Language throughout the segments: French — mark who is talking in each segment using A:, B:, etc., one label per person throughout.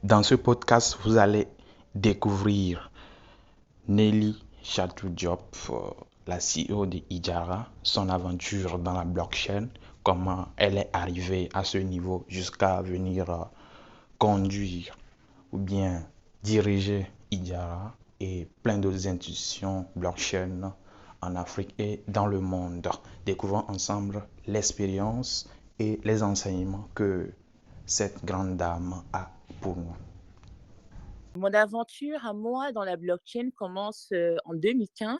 A: Dans ce podcast, vous allez découvrir Nelly Chatou Diop, la CEO de Ijara, son aventure dans la blockchain, comment elle est arrivée à ce niveau jusqu'à venir conduire ou bien diriger Ijara et plein d'autres institutions blockchain en Afrique et dans le monde. Découvrons ensemble l'expérience et les enseignements que cette grande dame a pour nous.
B: Mon aventure à moi dans la blockchain commence en 2015.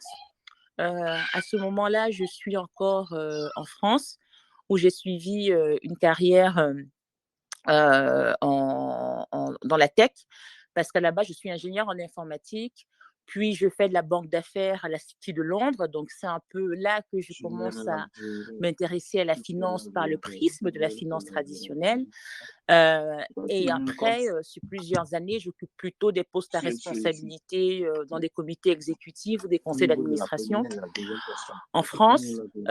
B: À ce moment-là, je suis encore en France où j'ai suivi une carrière dans la tech parce qu'à la base, je suis ingénieure en informatique. Puis, je fais de la banque d'affaires à la City de Londres. Donc, c'est un peu là que je commence à m'intéresser à la finance par le prisme de la finance traditionnelle. Et après, sur plusieurs années, j'occupe plutôt des postes à responsabilité dans des comités exécutifs ou des conseils d'administration en France, et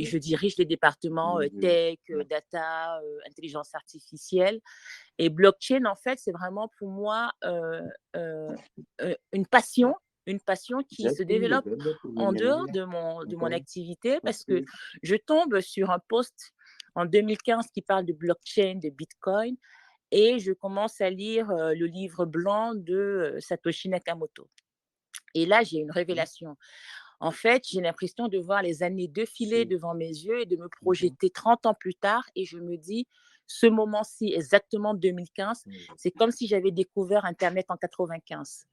B: je dirige les départements tech, data, intelligence artificielle. Et blockchain, en fait, c'est vraiment pour moi une passion qui se développe en dehors de mon activité parce que je tombe sur un post en 2015 qui parle de blockchain, de Bitcoin, et je commence à lire le livre blanc de Satoshi Nakamoto. Et là, j'ai une révélation. En fait, j'ai l'impression de voir les années défiler devant mes yeux et de me projeter 30 ans plus tard. Et je me dis, ce moment-ci, exactement 2015, c'est comme si j'avais découvert Internet en 95.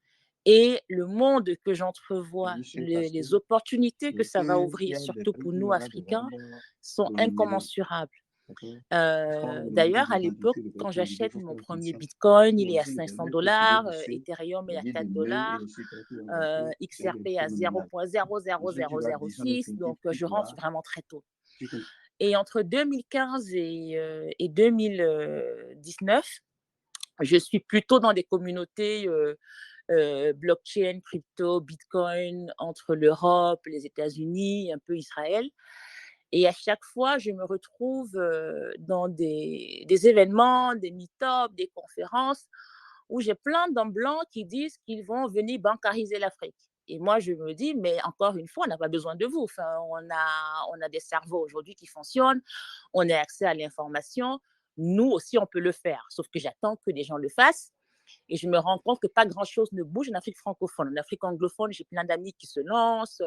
B: Et le monde que j'entrevois, les opportunités que ça va ouvrir, surtout pour nous, Africains, sont incommensurables. D'ailleurs, à l'époque, quand j'achète mon premier Bitcoin, il est à $500, Ethereum est à $4, XRP à 0,00006, donc je rentre vraiment très tôt. Et entre 2015 et 2019, je suis plutôt dans des communautés blockchain, crypto, Bitcoin, entre l'Europe, les États-Unis, un peu Israël. Et à chaque fois, je me retrouve dans des événements, des meet-ups, des conférences où j'ai plein d'hommes blancs qui disent qu'ils vont venir bancariser l'Afrique. Et moi, je me dis, mais encore une fois, on n'a pas besoin de vous. Enfin, on a des cerveaux aujourd'hui qui fonctionnent, on a accès à l'information. Nous aussi, on peut le faire. Sauf que j'attends que les gens le fassent. Et je me rends compte que pas grand-chose ne bouge en Afrique francophone. En Afrique anglophone, j'ai plein d'amis qui se lancent,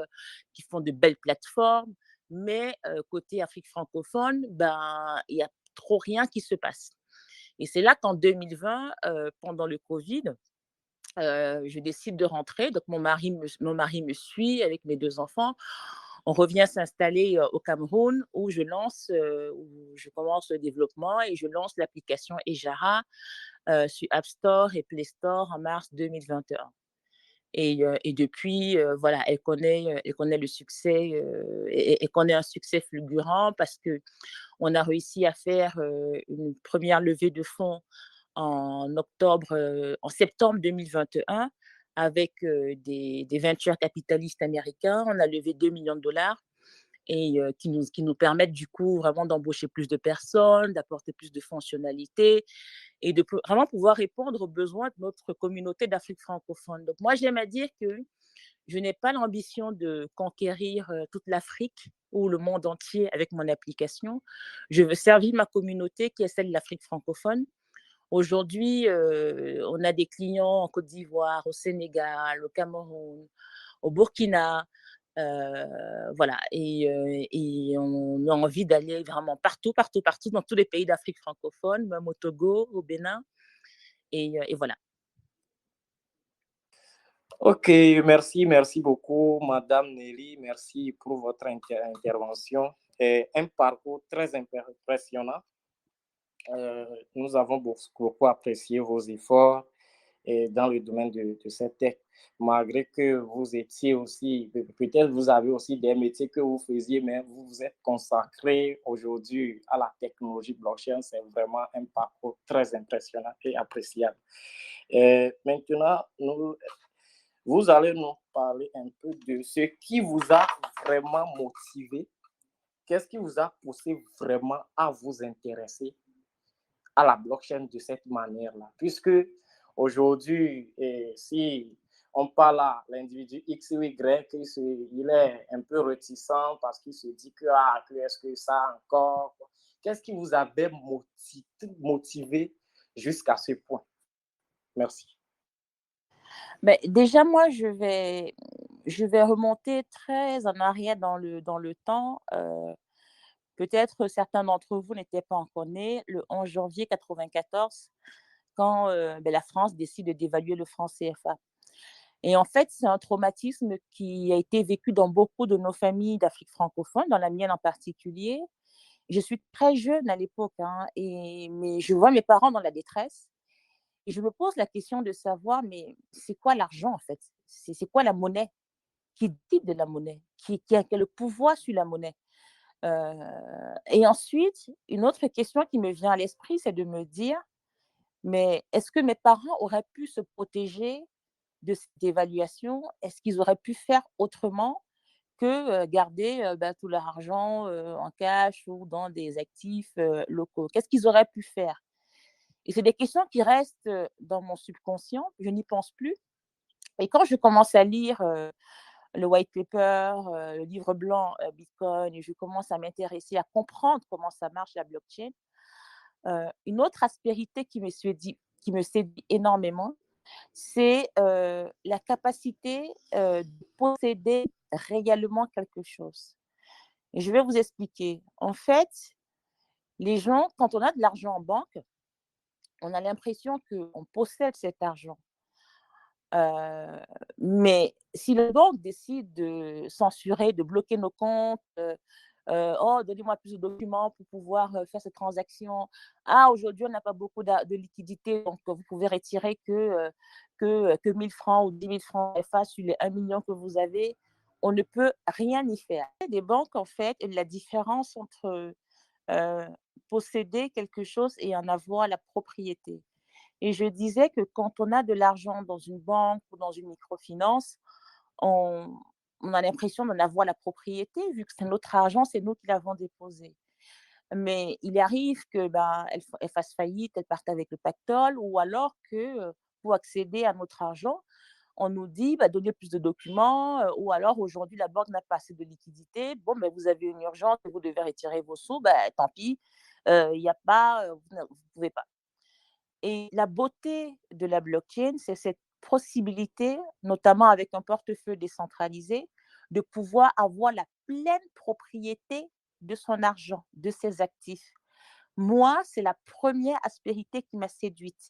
B: qui font de belles plateformes. Mais côté Afrique francophone, ben, il n'y a trop rien qui se passe. Et c'est là qu'en 2020, pendant le Covid, je décide de rentrer. Donc, mon mari me suit avec mes 2 enfants. On revient s'installer au Cameroun où où je commence le développement et je lance l'application Ejara sur App Store et Play Store en mars 2021. Et depuis, voilà, elle connaît le succès et connaît un succès fulgurant parce qu'on a réussi à faire une première levée de fonds en septembre 2021 avec des venture capitalistes américains. On a levé 2 millions de dollars et qui nous permettent du coup vraiment d'embaucher plus de personnes, d'apporter plus de fonctionnalités et de vraiment pouvoir répondre aux besoins de notre communauté d'Afrique francophone. Donc moi, j'aime à dire que je n'ai pas l'ambition de conquérir toute l'Afrique ou le monde entier avec mon application. Je veux servir ma communauté qui est celle de l'Afrique francophone. Aujourd'hui, on a des clients en Côte d'Ivoire, au Sénégal, au Cameroun, au Burkina, voilà. Et on a envie d'aller vraiment partout, partout, partout, dans tous les pays d'Afrique francophone, même au Togo, au Bénin. Et voilà.
C: Ok, merci beaucoup, Madame Nelly. Merci pour votre intervention. Et un parcours très impressionnant. Nous avons beaucoup apprécié vos efforts dans le domaine de cette tech, malgré que vous étiez aussi, peut-être vous avez aussi des métiers que vous faisiez, mais vous vous êtes consacré aujourd'hui à la technologie blockchain. C'est vraiment un parcours très impressionnant et appréciable. Maintenant, vous allez nous parler un peu de ce qui vous a vraiment motivé. Qu'est-ce qui vous a poussé vraiment à vous intéresser à la blockchain de cette manière-là. Puisque aujourd'hui, si on parle à l'individu X ou Y, il est un peu réticent parce qu'il se dit que, est-ce que ça encore? Qu'est-ce qui vous avait motivé jusqu'à ce point? Merci.
B: Mais déjà, moi, je vais remonter très en arrière dans le temps. Peut-être certains d'entre vous n'étaient pas encore nés. Le 11 janvier 1994, quand la France décide de dévaluer le franc CFA. Et en fait, c'est un traumatisme qui a été vécu dans beaucoup de nos familles d'Afrique francophone, dans la mienne en particulier. Je suis très jeune à l'époque, hein, mais je vois mes parents dans la détresse. Et je me pose la question de savoir, mais c'est quoi l'argent en fait? C'est quoi la monnaie? Qui dit de la monnaie? Qui a le pouvoir sur la monnaie? Et ensuite, une autre question qui me vient à l'esprit, c'est de me dire, mais est-ce que mes parents auraient pu se protéger de cette dévaluation? Est-ce qu'ils auraient pu faire autrement que garder tout leur argent en cash ou dans des actifs locaux? Qu'est-ce qu'ils auraient pu faire? Et c'est des questions qui restent dans mon subconscient, je n'y pense plus. Et quand je commence à lire le white paper, le livre blanc Bitcoin, et je commence à m'intéresser, à comprendre comment ça marche la blockchain, une autre aspérité qui me séduit énormément, c'est la capacité de posséder réellement quelque chose. Et je vais vous expliquer. En fait, les gens, quand on a de l'argent en banque, on a l'impression qu'on possède cet argent. Mais si la banque décide de censurer, de bloquer nos comptes, oh, donnez-moi plus de documents pour pouvoir faire cette transaction. Ah, aujourd'hui, on n'a pas beaucoup de liquidités, donc vous pouvez retirer que 1 000 francs ou 10 000 francs FA sur les 1 million que vous avez. On ne peut rien y faire. Des banques, en fait, la différence entre posséder quelque chose et en avoir la propriété. Et je disais que quand on a de l'argent dans une banque ou dans une microfinance, on, on a l'impression d'en avoir la propriété, vu que c'est notre argent, c'est nous qui l'avons déposé. Mais il arrive que elle fasse faillite, elle parte avec le pactole, ou alors que pour accéder à notre argent, on nous dit donnez plus de documents, ou alors aujourd'hui la banque n'a pas assez de liquidité. Bon, vous avez une urgence, vous devez retirer vos sous, tant pis, il n'y a pas, vous ne pouvez pas. Et la beauté de la blockchain, c'est cette possibilité, notamment avec un portefeuille décentralisé, de pouvoir avoir la pleine propriété de son argent, de ses actifs. Moi, c'est la première aspérité qui m'a séduite.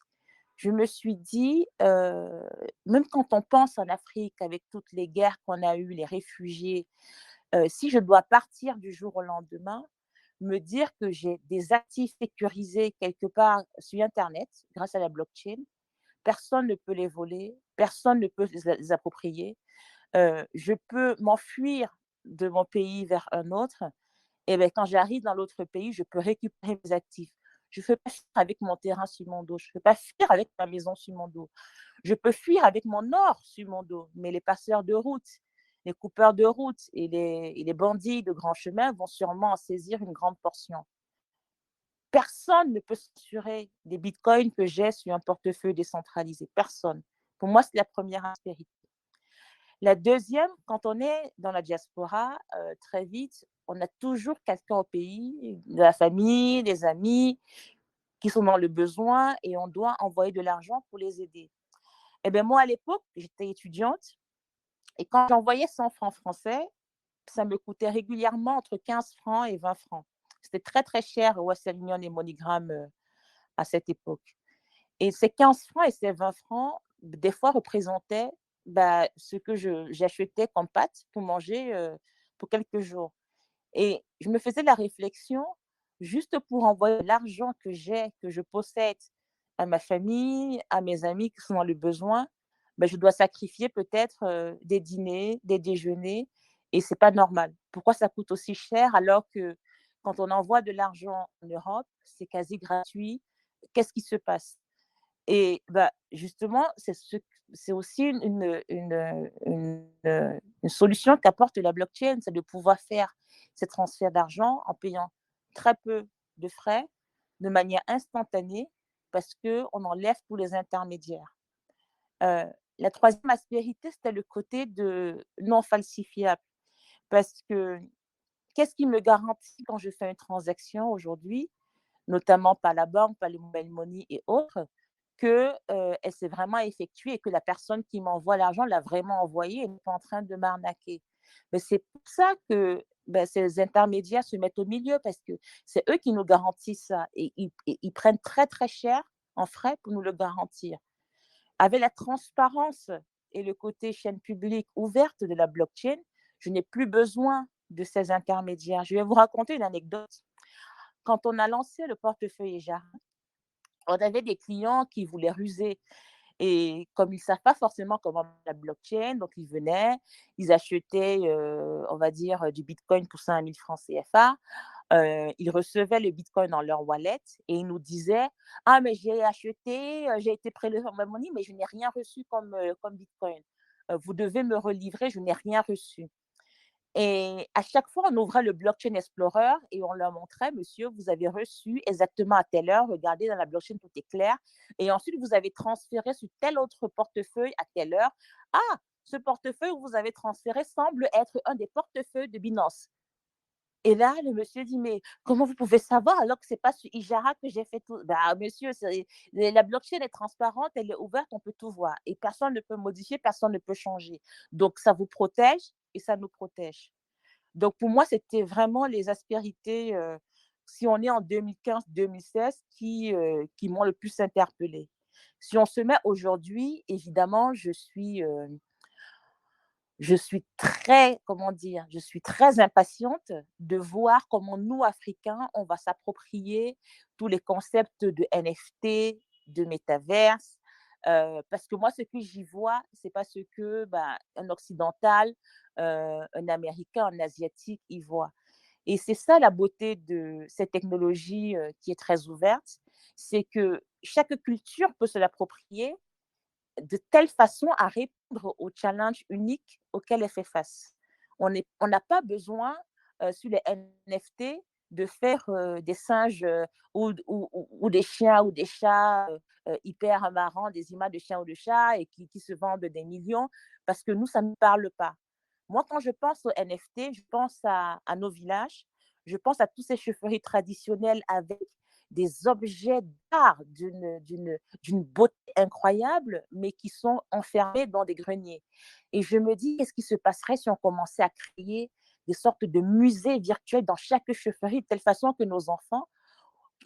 B: Je me suis dit, même quand on pense en Afrique, avec toutes les guerres qu'on a eues, les réfugiés, si je dois partir du jour au lendemain, me dire que j'ai des actifs sécurisés quelque part sur Internet grâce à la blockchain, personne ne peut les voler, personne ne peut les approprier. Je peux m'enfuir de mon pays vers un autre. Et quand j'arrive dans l'autre pays, je peux récupérer mes actifs. Je ne peux pas fuir avec mon terrain sur mon dos. Je ne peux pas fuir avec ma maison sur mon dos. Je peux fuir avec mon or sur mon dos. Mais les passeurs de route, les coupeurs de route et les bandits de grand chemin vont sûrement en saisir une grande portion. Personne ne peut s'assurer des bitcoins que j'ai sur un portefeuille décentralisé. Personne. Pour moi, c'est la première aspérité. La deuxième, quand on est dans la diaspora, très vite, on a toujours quelqu'un au pays, de la famille, des amis, qui sont dans le besoin et on doit envoyer de l'argent pour les aider. Eh bien, moi, à l'époque, j'étais étudiante et quand j'envoyais 100 francs français, ça me coûtait régulièrement entre 15 francs et 20 francs. C'était très, très cher Western Union et MoneyGram à cette époque. Et ces 15 francs et ces 20 francs, des fois, représentaient ce que j'achetais comme pâte pour manger pour quelques jours. Et je me faisais la réflexion, juste pour envoyer l'argent que j'ai, que je possède à ma famille, à mes amis qui sont dans le besoin, je dois sacrifier peut-être des dîners, des déjeuners, et ce n'est pas normal. Pourquoi ça coûte aussi cher alors que quand on envoie de l'argent en Europe, c'est quasi gratuit? Qu'est-ce qui se passe? Et justement, c'est aussi une solution qu'apporte la blockchain, c'est de pouvoir faire ces transferts d'argent en payant très peu de frais, de manière instantanée parce qu'on enlève tous les intermédiaires. La troisième aspérité, c'était le côté de non falsifiable. Parce que qu'est-ce qui me garantit quand je fais une transaction aujourd'hui, notamment par la banque, par le mobile money et autres, qu'elle s'est vraiment effectuée et que la personne qui m'envoie l'argent l'a vraiment envoyé et n'est pas en train de m'arnaquer. Mais c'est pour ça que ces intermédiaires se mettent au milieu parce que c'est eux qui nous garantissent ça et ils prennent très, très cher en frais pour nous le garantir. Avec la transparence et le côté chaîne publique ouverte de la blockchain, je n'ai plus besoin de ces intermédiaires. Je vais vous raconter une anecdote. Quand on a lancé le portefeuille Ejara, on avait des clients qui voulaient ruser. Et comme ils ne savent pas forcément comment la blockchain, donc ils venaient, ils achetaient, on va dire, du Bitcoin pour 5 000 francs CFA. Ils recevaient le Bitcoin dans leur wallet et ils nous disaient « Ah, mais j'ai acheté, j'ai été prélevé sur ma monnaie, mais je n'ai rien reçu comme Bitcoin. Vous devez me relivrer, je n'ai rien reçu. » Et à chaque fois, on ouvrait le Blockchain Explorer et on leur montrait, monsieur, vous avez reçu exactement à telle heure, regardez dans la blockchain, tout est clair. Et ensuite, vous avez transféré sur tel autre portefeuille à telle heure. Ah, ce portefeuille que vous avez transféré semble être un des portefeuilles de Binance. Et là, le monsieur dit, mais comment vous pouvez savoir alors que ce n'est pas sur Ijara que j'ai fait tout? Bah, monsieur, la blockchain est transparente, elle est ouverte, on peut tout voir. Et personne ne peut modifier, personne ne peut changer. Donc, ça vous protège et ça nous protège. Donc, pour moi, c'était vraiment les aspérités, si on est en 2015-2016, qui m'ont le plus interpellée. Si on se met aujourd'hui, évidemment, je suis très, comment dire, je suis très impatiente de voir comment nous, Africains, on va s'approprier tous les concepts de NFT, de métaverse, parce que moi, ce que j'y vois, ce n'est pas ce que un occidental, un Américain, un Asiatique y voit. Et c'est ça la beauté de cette technologie qui est très ouverte, c'est que chaque culture peut se l'approprier de telle façon à répondre aux challenges uniques auxquels elle fait face. On n'a pas besoin, sur les NFT, de faire des singes ou des chiens ou des chats hyper marrants, des images de chiens ou de chats et qui se vendent des millions, parce que nous, ça ne nous parle pas. Moi, quand je pense aux NFT, je pense à nos villages, je pense à toutes ces chaufferies traditionnelles avec des objets d'art d'une beauté incroyable, mais qui sont enfermés dans des greniers. Et je me dis, qu'est-ce qui se passerait si on commençait à créer des sortes de musées virtuels dans chaque chaufferie, de telle façon que nos enfants,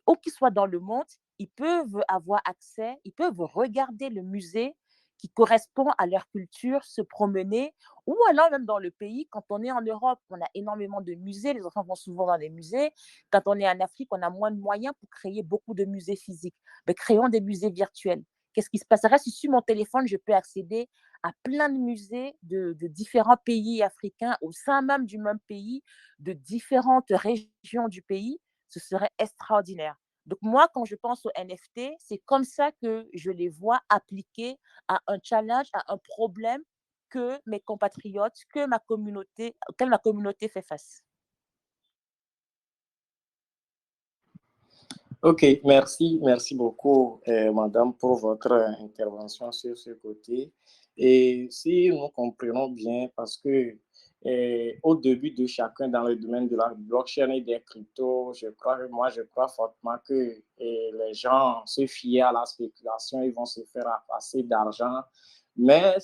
B: où qu'ils soient dans le monde, ils peuvent avoir accès, ils peuvent regarder le musée qui correspond à leur culture, se promener, ou alors même dans le pays, quand on est en Europe, on a énormément de musées, les enfants vont souvent dans des musées. Quand on est en Afrique, on a moins de moyens pour créer beaucoup de musées physiques. Mais créons des musées virtuels. Qu'est-ce qui se passerait si sur mon téléphone, je peux accéder à plein de musées de différents pays africains, au sein même du même pays, de différentes régions du pays? Ce serait extraordinaire. Donc moi, quand je pense aux NFT, c'est comme ça que je les vois appliqués à un challenge, à un problème que mes compatriotes, auquel ma communauté fait face.
C: Ok, merci beaucoup, madame, pour votre intervention sur ce côté. Et si nous comprenons bien, parce que au début de chacun dans le domaine de la blockchain et des cryptos, je crois fortement que les gens se fient à la spéculation, ils vont se faire passer d'argent. Mais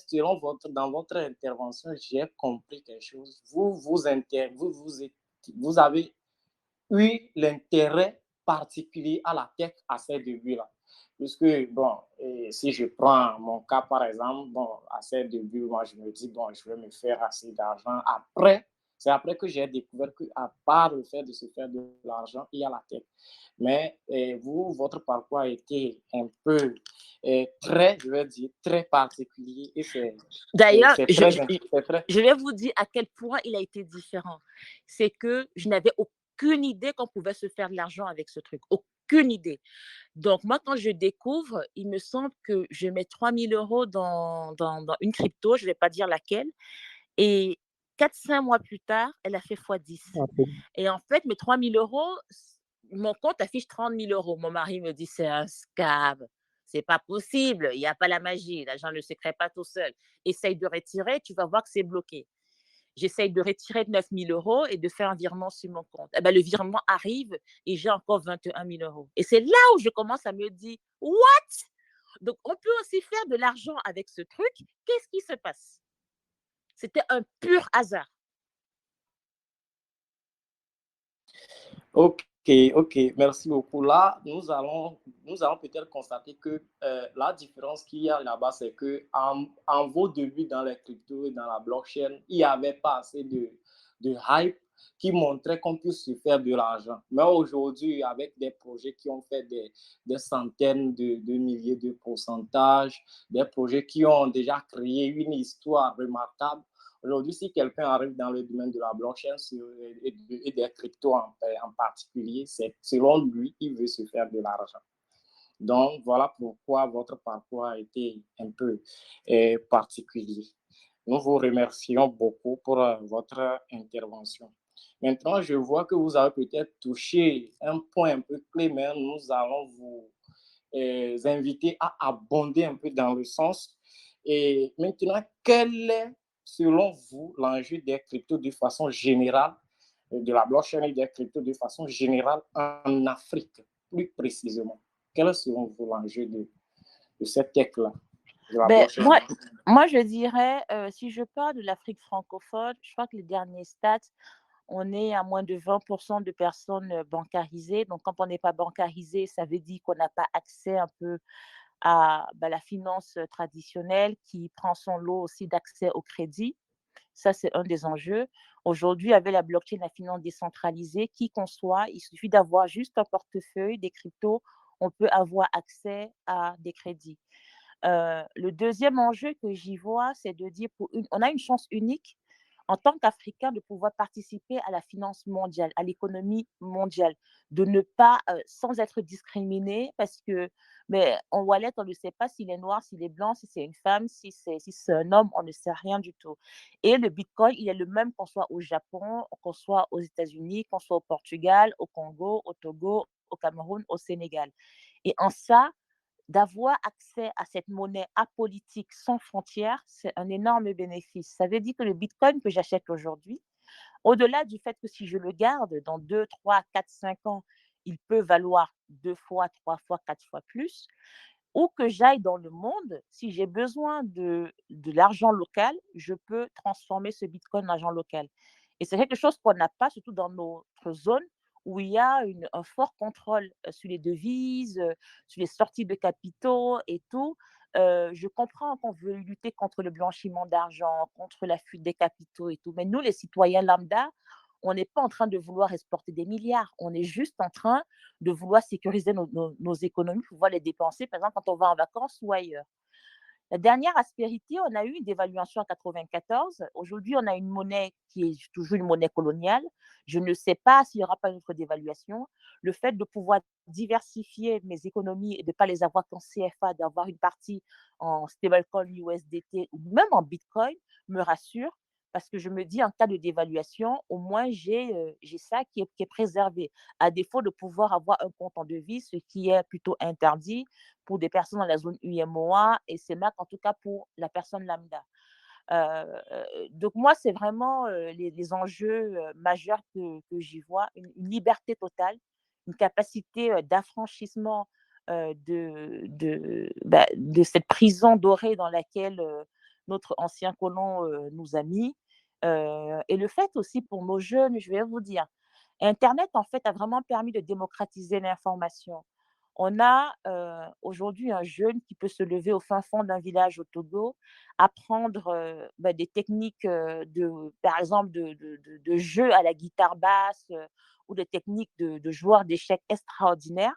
C: dans votre intervention, j'ai compris quelque chose. Vous avez eu l'intérêt particulier à la tech à ces débuts-là. Puisque, bon, si je prends mon cas, par exemple, bon, à ces débuts, moi, je me dis, bon, je vais me faire assez d'argent. C'est après que j'ai découvert qu'à part le fait de se faire de l'argent, il y a la tech. Mais votre parcours a été un peu je vais dire, très particulier. Et
B: d'ailleurs, je vais vous dire à quel point il a été différent. C'est que je n'avais aucune idée qu'on pouvait se faire de l'argent avec ce truc. Aucune idée. Donc, moi, quand je découvre, il me semble que je mets 3 000 € dans une crypto, je ne vais pas dire laquelle, et 4-5 mois plus tard, elle a fait x10. Et en fait, mes 3 000 €, mon compte affiche 30 000 euros. Mon mari me dit, c'est un scam. C'est pas possible. Il n'y a pas la magie. L'argent ne se crée pas tout seul. Essaye de retirer, tu vas voir que c'est bloqué. J'essaye de retirer 9 000 euros et de faire un virement sur mon compte. Eh ben, le virement arrive et j'ai encore 21 000 euros. Et c'est là où je commence à me dire, what? Donc, on peut aussi faire de l'argent avec ce truc. Qu'est-ce qui se passe? C'était un pur hasard.
C: Ok, ok, merci beaucoup. Là, nous allons peut-être constater que la différence qu'il y a là-bas, c'est que en vos débuts dans les cryptos et dans la blockchain, il n'y avait pas assez de hype qui montrait qu'on peut se faire de l'argent. Mais aujourd'hui, avec des projets qui ont fait des centaines de milliers de pourcentages, des projets qui ont déjà créé une histoire remarquable, aujourd'hui, si quelqu'un arrive dans le domaine de la blockchain et des cryptos en particulier, c'est selon lui, il veut se faire de l'argent. Donc, voilà pourquoi votre parcours a été un peu particulier. Nous vous remercions beaucoup pour votre intervention. Maintenant, je vois que vous avez peut-être touché un point un peu clé, mais nous allons vous inviter à abonder un peu dans le sens. Et maintenant, quel est, selon vous, l'enjeu des cryptos de façon générale, de la blockchain et des cryptos de façon générale en Afrique, plus précisément? Quel est, selon vous, l'enjeu de cette tech-là?
B: Moi, je dirais, si je parle de l'Afrique francophone, je crois que les derniers stats, on est à moins de 20% de personnes bancarisées. Donc, quand on n'est pas bancarisé, ça veut dire qu'on n'a pas accès un peu à la finance traditionnelle qui prend son lot aussi d'accès au crédit. Ça, c'est un des enjeux. Aujourd'hui, avec la blockchain, la finance décentralisée, qui conçoit, il suffit d'avoir juste un portefeuille, des cryptos, on peut avoir accès à des crédits. Le deuxième enjeu que j'y vois, c'est de dire, on a une chance unique en tant qu'Africain de pouvoir participer à la finance mondiale, à l'économie mondiale, de ne pas, sans être discriminé, parce que en wallet, on ne sait pas s'il est noir, s'il est blanc, si c'est une femme, si c'est un homme, on ne sait rien du tout. Et le Bitcoin, il est le même qu'on soit au Japon, qu'on soit aux États-Unis, qu'on soit au Portugal, au Congo, au Togo, au Cameroun, au Sénégal. Et en ça, d'avoir accès à cette monnaie apolitique sans frontières, c'est un énorme bénéfice. Ça veut dire que le Bitcoin que j'achète aujourd'hui, au-delà du fait que si je le garde dans 2, 3, 4, 5 ans, il peut valoir 2 fois, 3 fois, 4 fois plus, où que j'aille dans le monde, si j'ai besoin de l'argent local, je peux transformer ce Bitcoin en argent local. Et c'est quelque chose qu'on n'a pas, surtout dans notre zone où il y a un fort contrôle sur les devises, sur les sorties de capitaux et tout. Je comprends qu'on veut lutter contre le blanchiment d'argent, contre la fuite des capitaux et tout. Mais nous, les citoyens lambda, on n'est pas en train de vouloir exporter des milliards. On est juste en train de vouloir sécuriser nos économies, pouvoir les dépenser, par exemple, quand on va en vacances ou ailleurs. La dernière aspérité, on a eu une dévaluation en 1994. Aujourd'hui, on a une monnaie qui est toujours une monnaie coloniale. Je ne sais pas s'il n'y aura pas une autre dévaluation. Le fait de pouvoir diversifier mes économies et de ne pas les avoir qu'en CFA, d'avoir une partie en stablecoin USDT ou même en Bitcoin me rassure parce que je me dis en cas de dévaluation, au moins j'ai ça qui est préservé, à défaut de pouvoir avoir un compte en devise, ce qui est plutôt interdit pour des personnes dans la zone UMOA et CEMAC, en tout cas pour la personne lambda. Donc moi, c'est vraiment les enjeux majeurs que j'y vois, une liberté totale, une capacité d'affranchissement de cette prison dorée dans laquelle notre ancien colon nous a mis. Et le fait aussi pour nos jeunes, je vais vous dire, Internet, en fait, a vraiment permis de démocratiser l'information. On a aujourd'hui un jeune qui peut se lever au fin fond d'un village au Togo, apprendre des techniques, par exemple, de jeu à la guitare basse ou des techniques de joueurs d'échecs extraordinaires.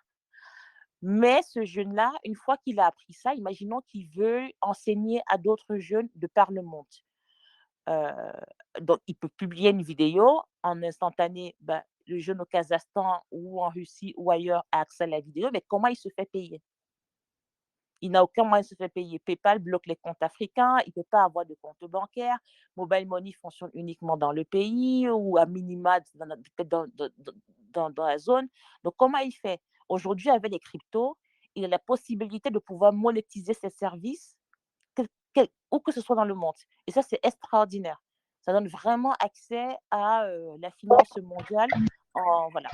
B: Mais ce jeune-là, une fois qu'il a appris ça, imaginons qu'il veut enseigner à d'autres jeunes de par le monde. Donc, il peut publier une vidéo en instantané. Le jeune au Kazakhstan ou en Russie ou ailleurs a accès à la vidéo, mais comment il se fait payer? Il n'a aucun moyen de se faire payer. PayPal bloque les comptes africains, il ne peut pas avoir de compte bancaire. Mobile Money fonctionne uniquement dans le pays ou à minima peut-être dans la zone. Donc, comment il fait? Aujourd'hui, avec les cryptos, il a la possibilité de pouvoir monétiser ses services où que ce soit dans le monde. Et ça, c'est extraordinaire. Ça donne vraiment accès à la finance mondiale. Voilà.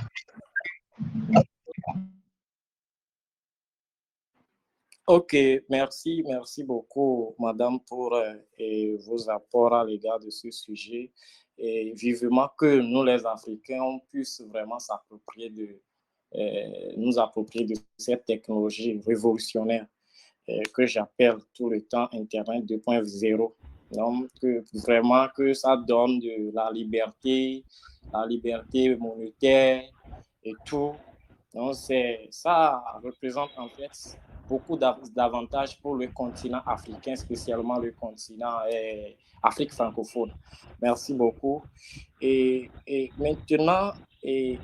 C: Ok, merci beaucoup, madame, pour vos apports à l'égard de ce sujet. Et vivement que nous, les Africains, on puisse vraiment nous approprier de cette technologie révolutionnaire que j'appelle tout le temps Internet 2.0. Donc, vraiment que ça donne de la liberté monétaire et tout. Donc, ça représente en fait beaucoup d'avantages pour le continent africain, spécialement le continent Afrique francophone. Merci beaucoup. Et maintenant,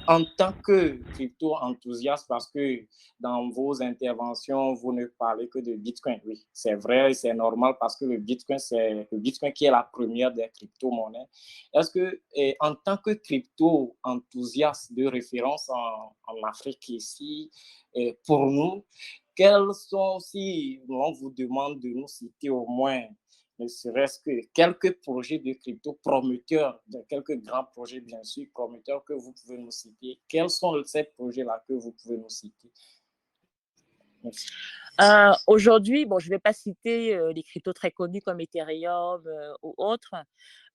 C: en tant que crypto-enthousiaste, parce que dans vos interventions, vous ne parlez que de Bitcoin. Oui, c'est vrai, c'est normal parce que le Bitcoin, c'est le Bitcoin qui est la première des crypto-monnaies. Est-ce que, en tant que crypto-enthousiaste de référence en Afrique ici, pour nous, quels sont, si on vous demande de nous citer au moins ne serait-ce que quelques projets de crypto prometteurs, quelques grands projets bien sûr prometteurs que vous pouvez nous citer. Quels sont ces projets-là que vous pouvez nous citer?
B: Aujourd'hui, bon, je ne vais pas citer des cryptos très connus comme Ethereum ou autres.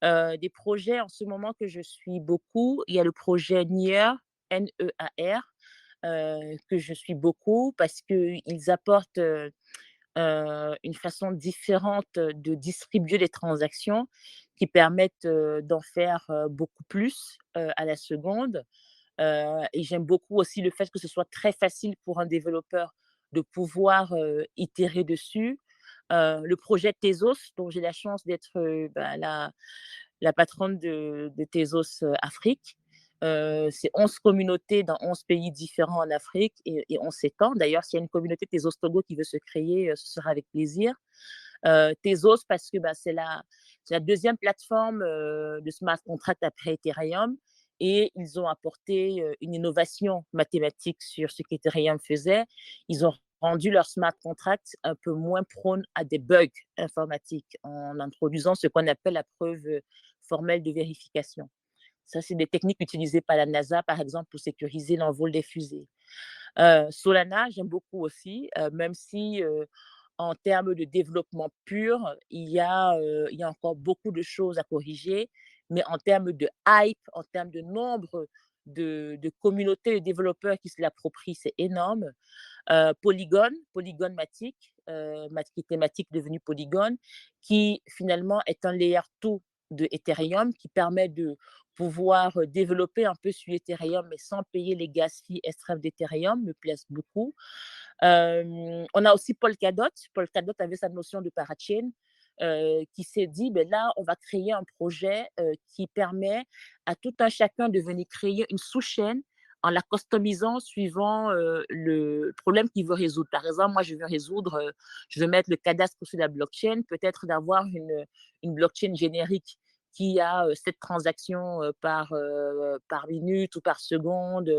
B: Des projets en ce moment que je suis beaucoup, il y a le projet NEAR, N-E-A-R, que je suis beaucoup parce qu'ils apportent une façon différente de distribuer les transactions qui permettent d'en faire beaucoup plus à la seconde. Et j'aime beaucoup aussi le fait que ce soit très facile pour un développeur de pouvoir itérer dessus. Le projet Tezos, dont j'ai la chance d'être la patronne de Tezos Afrique. C'est 11 communautés dans 11 pays différents en Afrique et on s'étend. D'ailleurs, s'il y a une communauté Tezos Togo qui veut se créer, ce sera avec plaisir. Tezos, parce que c'est la deuxième plateforme de smart contract après Ethereum. Et ils ont apporté une innovation mathématique sur ce qu'Ethereum faisait. Ils ont rendu leur smart contract un peu moins prône à des bugs informatiques en introduisant ce qu'on appelle la preuve formelle de vérification. Ça, c'est des techniques utilisées par la NASA, par exemple, pour sécuriser l'envol des fusées. Solana, j'aime beaucoup aussi, même si en termes de développement pur, il y a encore beaucoup de choses à corriger, mais en termes de hype, en termes de nombre de communautés de développeurs qui se l'approprient, c'est énorme. Polygon Matic, qui était Matic devenu Polygon, qui finalement est un layer 2 de Ethereum qui permet de pouvoir développer un peu sur Ethereum mais sans payer les gas fees extrêmes d'Ethereum, me plaisent beaucoup. On a aussi Polkadot. Polkadot avait sa notion de parachain qui s'est dit, là, on va créer un projet qui permet à tout un chacun de venir créer une sous-chaîne en la customisant suivant le problème qu'il veut résoudre. Par exemple, moi, je veux mettre le cadastre sur la blockchain, peut-être d'avoir une blockchain générique qui a 7 transactions par minute ou par seconde,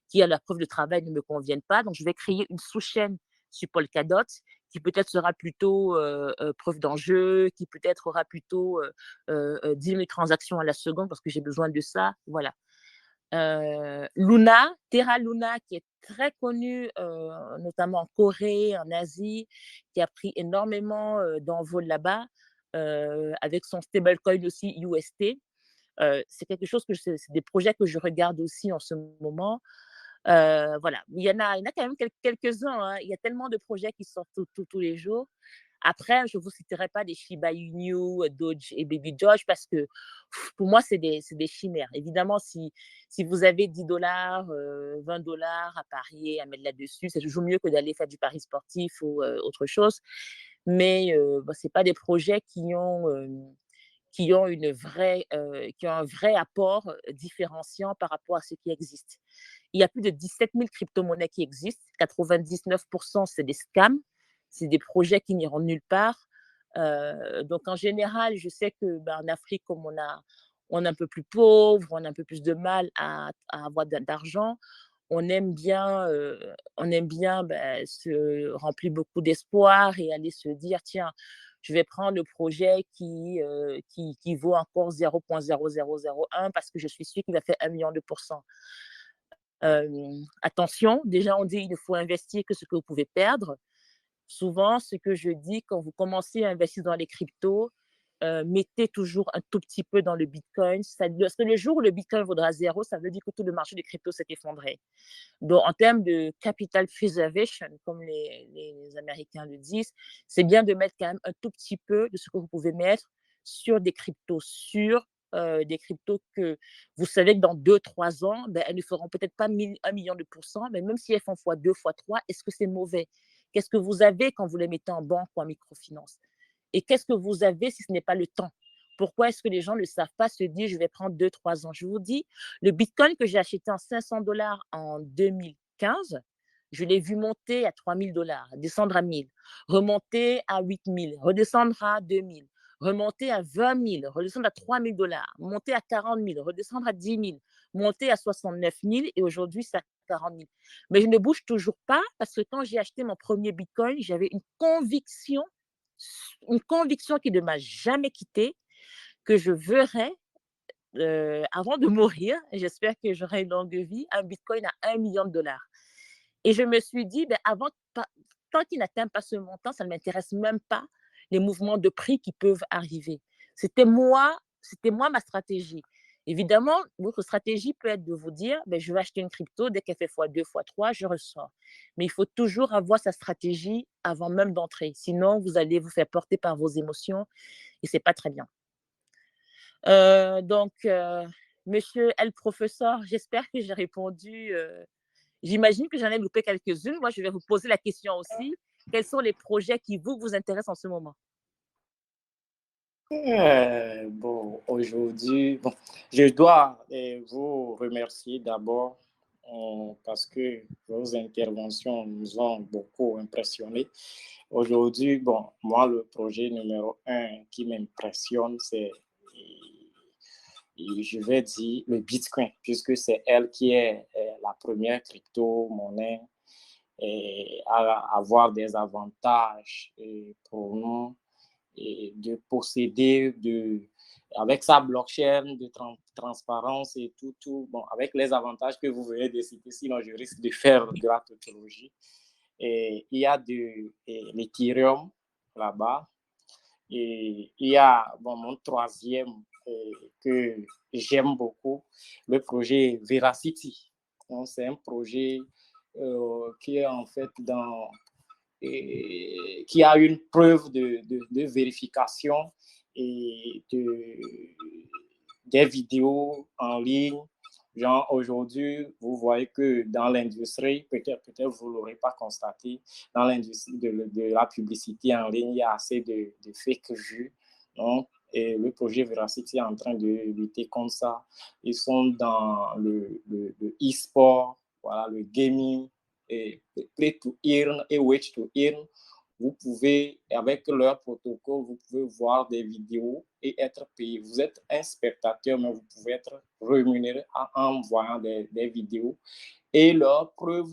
B: qui à la preuve de travail ne me conviennent pas. Donc, je vais créer une sous-chaîne sur Polkadot qui peut-être sera plutôt preuve d'enjeu, qui peut-être aura plutôt 10 000 transactions à la seconde parce que j'ai besoin de ça. Voilà. Terra Luna, qui est très connue, notamment en Corée, en Asie, qui a pris énormément d'envol là-bas, avec son stablecoin aussi UST. C'est quelque chose c'est des projets que je regarde aussi en ce moment. Voilà, il y en a quand même quelques-uns. Hein. Il y a tellement de projets qui sortent tous les jours. Après, je ne vous citerai pas des Shiba Inu, Doge et Baby Doge parce que pour moi, c'est des chimères. Évidemment, si vous avez $10, $20 à parier, à mettre là-dessus, c'est toujours mieux que d'aller faire du pari sportif ou autre chose. Mais ce n'est pas des projets qui ont un vrai apport différenciant par rapport à ce qui existe. Il y a plus de 17 000 crypto-monnaies qui existent. 99%, c'est des scams. C'est des projets qui n'iront nulle part. Donc, en général, je sais qu'en Afrique, comme on est un peu plus pauvre, on a un peu plus de mal à avoir d'argent. On aime bien, se remplir beaucoup d'espoir et aller se dire, tiens, je vais prendre le projet qui vaut encore 0,0001 parce que je suis sûre qu'il va faire 1 million de pourcents. Attention, déjà on dit il ne faut investir que ce que vous pouvez perdre. Souvent, ce que je dis quand vous commencez à investir dans les cryptos, mettez toujours un tout petit peu dans le Bitcoin. Parce que le jour où le Bitcoin vaudra 0, ça veut dire que tout le marché des cryptos s'est effondré. Donc, en termes de capital preservation, comme les Américains le disent, c'est bien de mettre quand même un tout petit peu de ce que vous pouvez mettre sur des cryptos sûrs, des cryptos que vous savez que dans 2-3 ans, ben, elles ne feront peut-être pas 1 million de pourcents, mais même si elles font x2, x3, est-ce que c'est mauvais? Qu'est-ce que vous avez quand vous les mettez en banque ou en microfinance? Et qu'est-ce que vous avez si ce n'est pas le temps? Pourquoi est-ce que les gens ne savent pas se dire, je vais prendre 2-3 ans? Je vous dis, le Bitcoin que j'ai acheté en $500 en 2015, je l'ai vu monter à $3 000, descendre à 1 000, remonter à 8 000, redescendre à 2 000, remonter à 20 000, redescendre à $3 000, monter à 40 000, redescendre à 10 000, monter à 69 000 et aujourd'hui, c'est à 40 000. Mais je ne bouge toujours pas parce que quand j'ai acheté mon premier Bitcoin, j'avais une conviction qui ne m'a jamais quittée, que je verrai avant de mourir, j'espère que j'aurai une longue vie, un Bitcoin à 1 million de dollars. Et je me suis dit, ben tant qu'il n'atteint pas ce montant, ça ne m'intéresse même pas les mouvements de prix qui peuvent arriver. C'était moi ma stratégie. Évidemment, votre stratégie peut être de vous dire, ben, je vais acheter une crypto, dès qu'elle fait x2, x3, je ressors. Mais il faut toujours avoir sa stratégie avant même d'entrer. Sinon, vous allez vous faire porter par vos émotions et ce n'est pas très bien. Donc, monsieur El Professeur, j'espère que j'ai répondu. J'imagine que j'en ai loupé quelques-unes. Moi, je vais vous poser la question aussi. Quels sont les projets qui vous intéressent en ce moment?
C: Bon, aujourd'hui, je dois vous remercier d'abord parce que vos interventions nous ont beaucoup impressionnés. Aujourd'hui, bon, moi, le projet numéro 1 qui m'impressionne, c'est, je vais dire, le Bitcoin, puisque c'est elle qui est la première crypto-monnaie à avoir des avantages pour nous et de posséder avec sa blockchain de transparence et tout, bon, avec les avantages que vous venez de citer, sinon je risque de faire de la tautologie. Et il y a l'Ethereum là-bas. Et il y a mon troisième que j'aime beaucoup, le projet Veracity. Donc, c'est un projet qui est en fait qui a une preuve de vérification et des vidéos en ligne. Genre, aujourd'hui, vous voyez que dans l'industrie, peut-être vous ne l'aurez pas constaté, dans l'industrie de la publicité en ligne, il y a assez de fake vues. Donc, et le projet Veracity est en train de lutter contre ça. Ils sont dans le e-sport, voilà, le gaming, et play to earn et wage to earn. Vous pouvez, avec leur protocole, vous pouvez voir des vidéos et être payé. Vous êtes un spectateur, mais vous pouvez être rémunéré en voyant des vidéos. Et leur preuve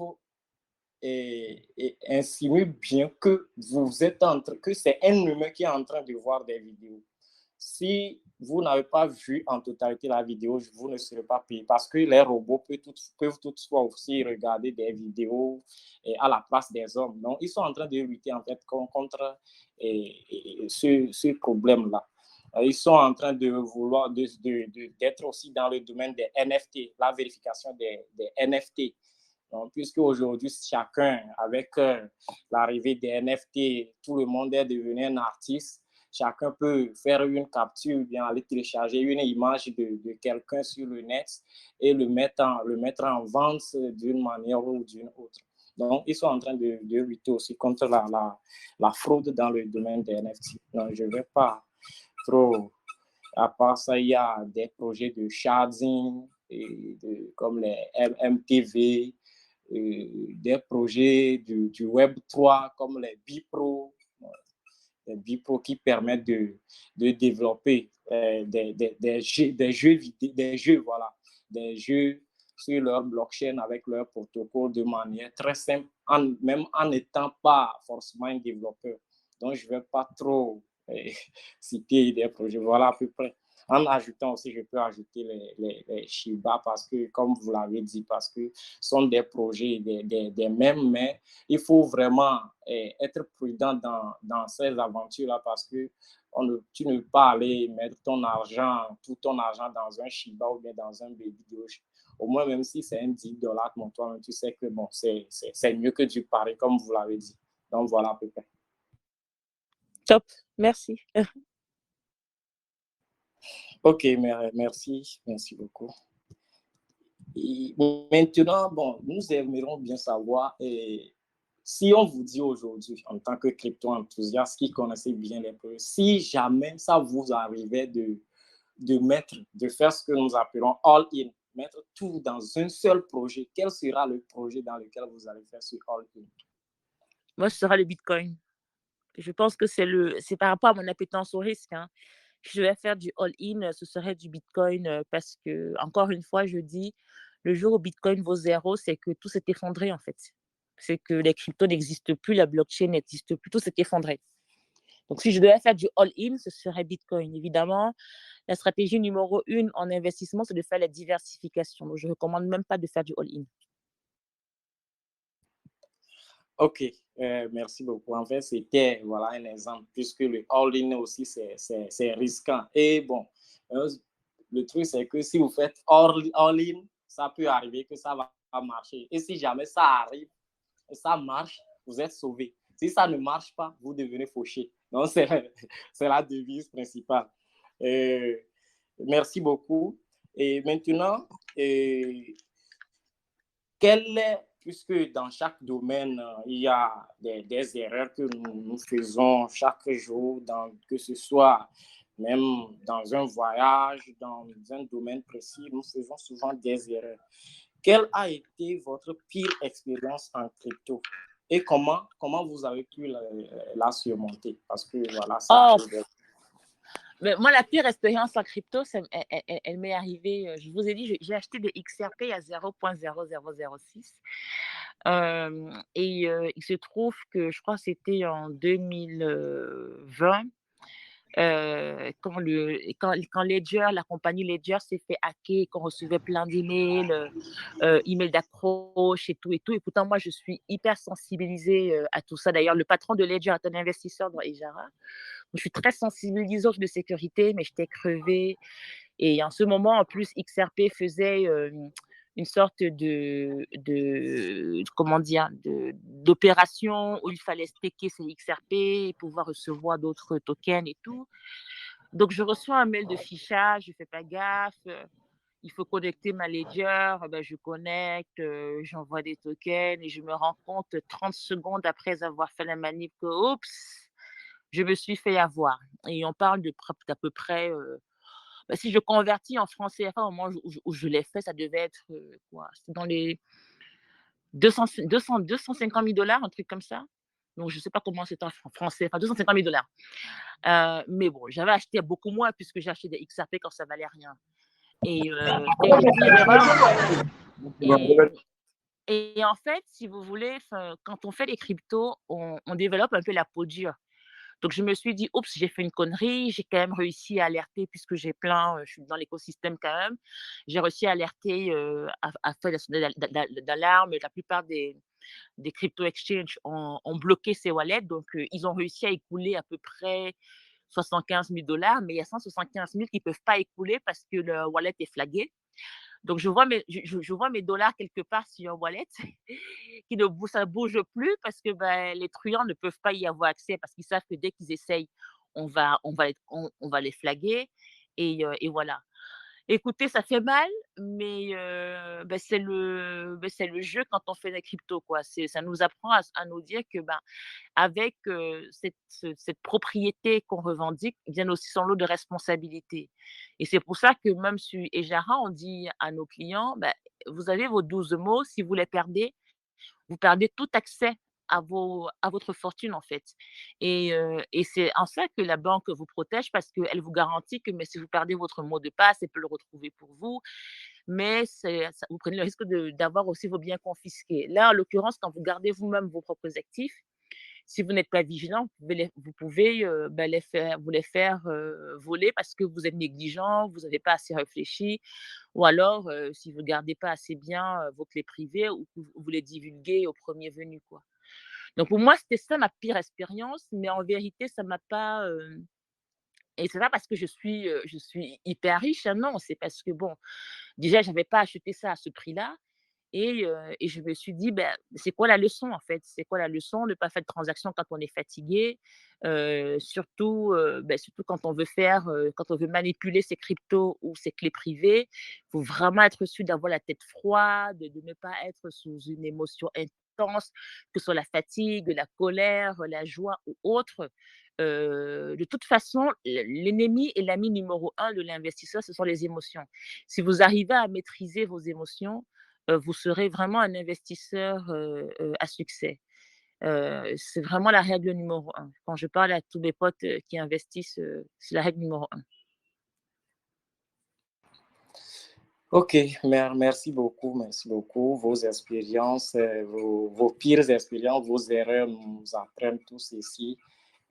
C: insinue bien que que c'est un humain qui est en train de voir des vidéos. Si vous n'avez pas vu en totalité la vidéo, vous ne serez pas payé parce que les robots peuvent toutefois aussi regarder des vidéos à la place des hommes. Donc, ils sont en train de lutter en fait contre ce problème-là. Ils sont en train de vouloir d'être aussi dans le domaine des NFT, la vérification des NFT. Donc, puisque aujourd'hui, chacun, avec l'arrivée des NFT, tout le monde est devenu un artiste. Chacun peut faire une capture, bien aller télécharger une image de quelqu'un sur le net et le mettre en vente d'une manière ou d'une autre. Donc, ils sont en train de lutter aussi contre la fraude dans le domaine des NFT. Donc, je ne vais pas trop. À part ça, il y a des projets de sharding comme les MTV, des projets du Web 3 comme les Bipro. BIPO qui permettent de développer des jeux, voilà, des jeux sur leur blockchain avec leur protocole de manière très simple, même en n'étant pas forcément un développeur. Donc, je ne vais pas trop citer des projets. Voilà à peu près. En ajoutant aussi, je peux ajouter les Shiba parce que, comme vous l'avez dit, parce que ce sont des projets des mêmes, mais il faut vraiment être prudent dans ces aventures-là parce que tu ne peux pas aller mettre tout ton argent dans un Shiba ou bien dans un Baby Doge. Au moins, même si c'est un $10, mon toi, tu sais que bon, c'est mieux que du pari, comme vous l'avez dit. Donc, voilà à peu près.
B: Top, merci.
C: Ok, merci beaucoup. Et maintenant, bon, nous aimerions bien savoir si on vous dit aujourd'hui, en tant que crypto-enthousiaste qui connaissait bien les projets, si jamais ça vous arrivait de faire ce que nous appelons all-in, mettre tout dans un seul projet, quel sera le projet dans lequel vous allez faire ce all-in?
B: Moi, ce sera le Bitcoin. Je pense que c'est par rapport à mon appétence au risque. Hein. Je vais faire du all-in, ce serait du Bitcoin parce que, encore une fois, je dis, le jour où Bitcoin vaut 0, c'est que tout s'est effondré en fait. C'est que les cryptos n'existent plus, la blockchain n'existe plus, tout s'est effondré. Donc, si je devais faire du all-in, ce serait Bitcoin. Évidemment, la stratégie numéro 1 en investissement, c'est de faire la diversification. Donc, je ne recommande même pas de faire du all-in.
C: Ok, merci beaucoup. En fait, c'était voilà, un exemple, puisque le all-in aussi, c'est risquant. Et bon, le truc, c'est que si vous faites all-in, ça peut arriver que ça va marcher. Et si jamais ça arrive, ça marche, vous êtes sauvé. Si ça ne marche pas, vous devenez fauché. Donc, c'est la devise principale. Merci beaucoup. Et maintenant, puisque dans chaque domaine, il y a des erreurs que nous faisons chaque jour, que ce soit même dans un voyage, dans un domaine précis, nous faisons souvent des erreurs. Quelle a été votre pire expérience en crypto et comment vous avez pu la surmonter? Parce que voilà, ça arrive.
B: Mais moi, la pire expérience en crypto, elle m'est arrivée, je vous ai dit, j'ai acheté des XRP à 0.0006. Et il se trouve que je crois que c'était en 2020. Quand Ledger, la compagnie Ledger s'est fait hacker, qu'on recevait plein d'emails, emails d'approche et tout. Et pourtant, moi, je suis hyper sensibilisée à tout ça. D'ailleurs, le patron de Ledger est un investisseur dans Ejara. Je suis très sensibilisée aux jeux de sécurité, mais j'étais crevée. Et en ce moment, en plus, XRP faisait une sorte d'opération où il fallait staker ses XRP et pouvoir recevoir d'autres tokens et tout. Donc, je reçois un mail de fichage, je ne fais pas gaffe. Il faut connecter ma Ledger, je connecte, j'envoie des tokens et je me rends compte 30 secondes après avoir fait la manip que, oups, je me suis fait avoir. Et on parle d'à peu près, si je convertis en francs CFA au moment où je l'ai fait, ça devait être quoi? C'était dans les 250 000 $, un truc comme ça. Donc, je ne sais pas comment c'est en francs CFA, 250 000 $. Mais bon, j'avais acheté beaucoup moins puisque j'ai acheté des XRP quand ça valait rien. Et j'ai dit l'erreur. Et en fait, si vous voulez, quand on fait les cryptos, on développe un peu la peau dure. Donc, je me suis dit, oups, j'ai fait une connerie, j'ai quand même réussi à alerter puisque je suis dans l'écosystème quand même. J'ai réussi à alerter, à faire d'alarme. La plupart des crypto exchanges ont bloqué ces wallets. Donc, ils ont réussi à écouler à peu près 75 000 $, mais il y a 175 000 qui ne peuvent pas écouler parce que le wallet est flagué. Donc, je vois mes dollars quelque part sur un wallet ça ne bouge plus parce que les truands ne peuvent pas y avoir accès parce qu'ils savent que dès qu'ils essayent, on va les flaguer. Et voilà. Écoutez, ça fait mal, mais c'est le jeu quand on fait des cryptos, quoi. Ça nous apprend à nous dire que avec cette propriété qu'on revendique, vient aussi son lot de responsabilités. Et c'est pour ça que même sur Ejara, on dit à nos clients, vous avez vos 12 mots, si vous les perdez, vous perdez tout accès à votre fortune, en fait. Et c'est en ça que la banque vous protège parce qu'elle vous garantit que mais si vous perdez votre mot de passe, elle peut le retrouver pour vous. Mais vous prenez le risque d'avoir aussi vos biens confisqués. Là, en l'occurrence, quand vous gardez vous-même vos propres actifs, si vous n'êtes pas vigilant, vous pouvez vous les faire voler parce que vous êtes négligent, vous n'avez pas assez réfléchi, ou alors si vous ne gardez pas assez bien vos clés privées ou que vous les divulguez au premier venu, quoi. Donc pour moi, c'était ça ma pire expérience, mais en vérité, ça m'a pas. Et c'est pas parce que je suis hyper riche, hein, non, c'est parce que bon, déjà, j'avais pas acheté ça à ce prix-là. Et je me suis dit: «Ben, c'est quoi la leçon, en fait? C'est quoi la leçon de ne pas faire de transaction quand on est fatigué?» Surtout quand on veut manipuler ses cryptos ou ses clés privées. Il faut vraiment être sûr d'avoir la tête froide, de ne pas être sous une émotion intense, que ce soit la fatigue, la colère, la joie ou autre. De toute façon, l'ennemi et l'ami numéro un de l'investisseur, ce sont les émotions. Si vous arrivez à maîtriser vos émotions, vous serez vraiment un investisseur à succès. C'est vraiment la règle numéro un. Quand je parle à tous mes potes qui investissent, c'est la règle numéro un.
C: Ok, merci beaucoup, merci beaucoup. Vos expériences, vos pires expériences, vos erreurs nous apprennent tous ici.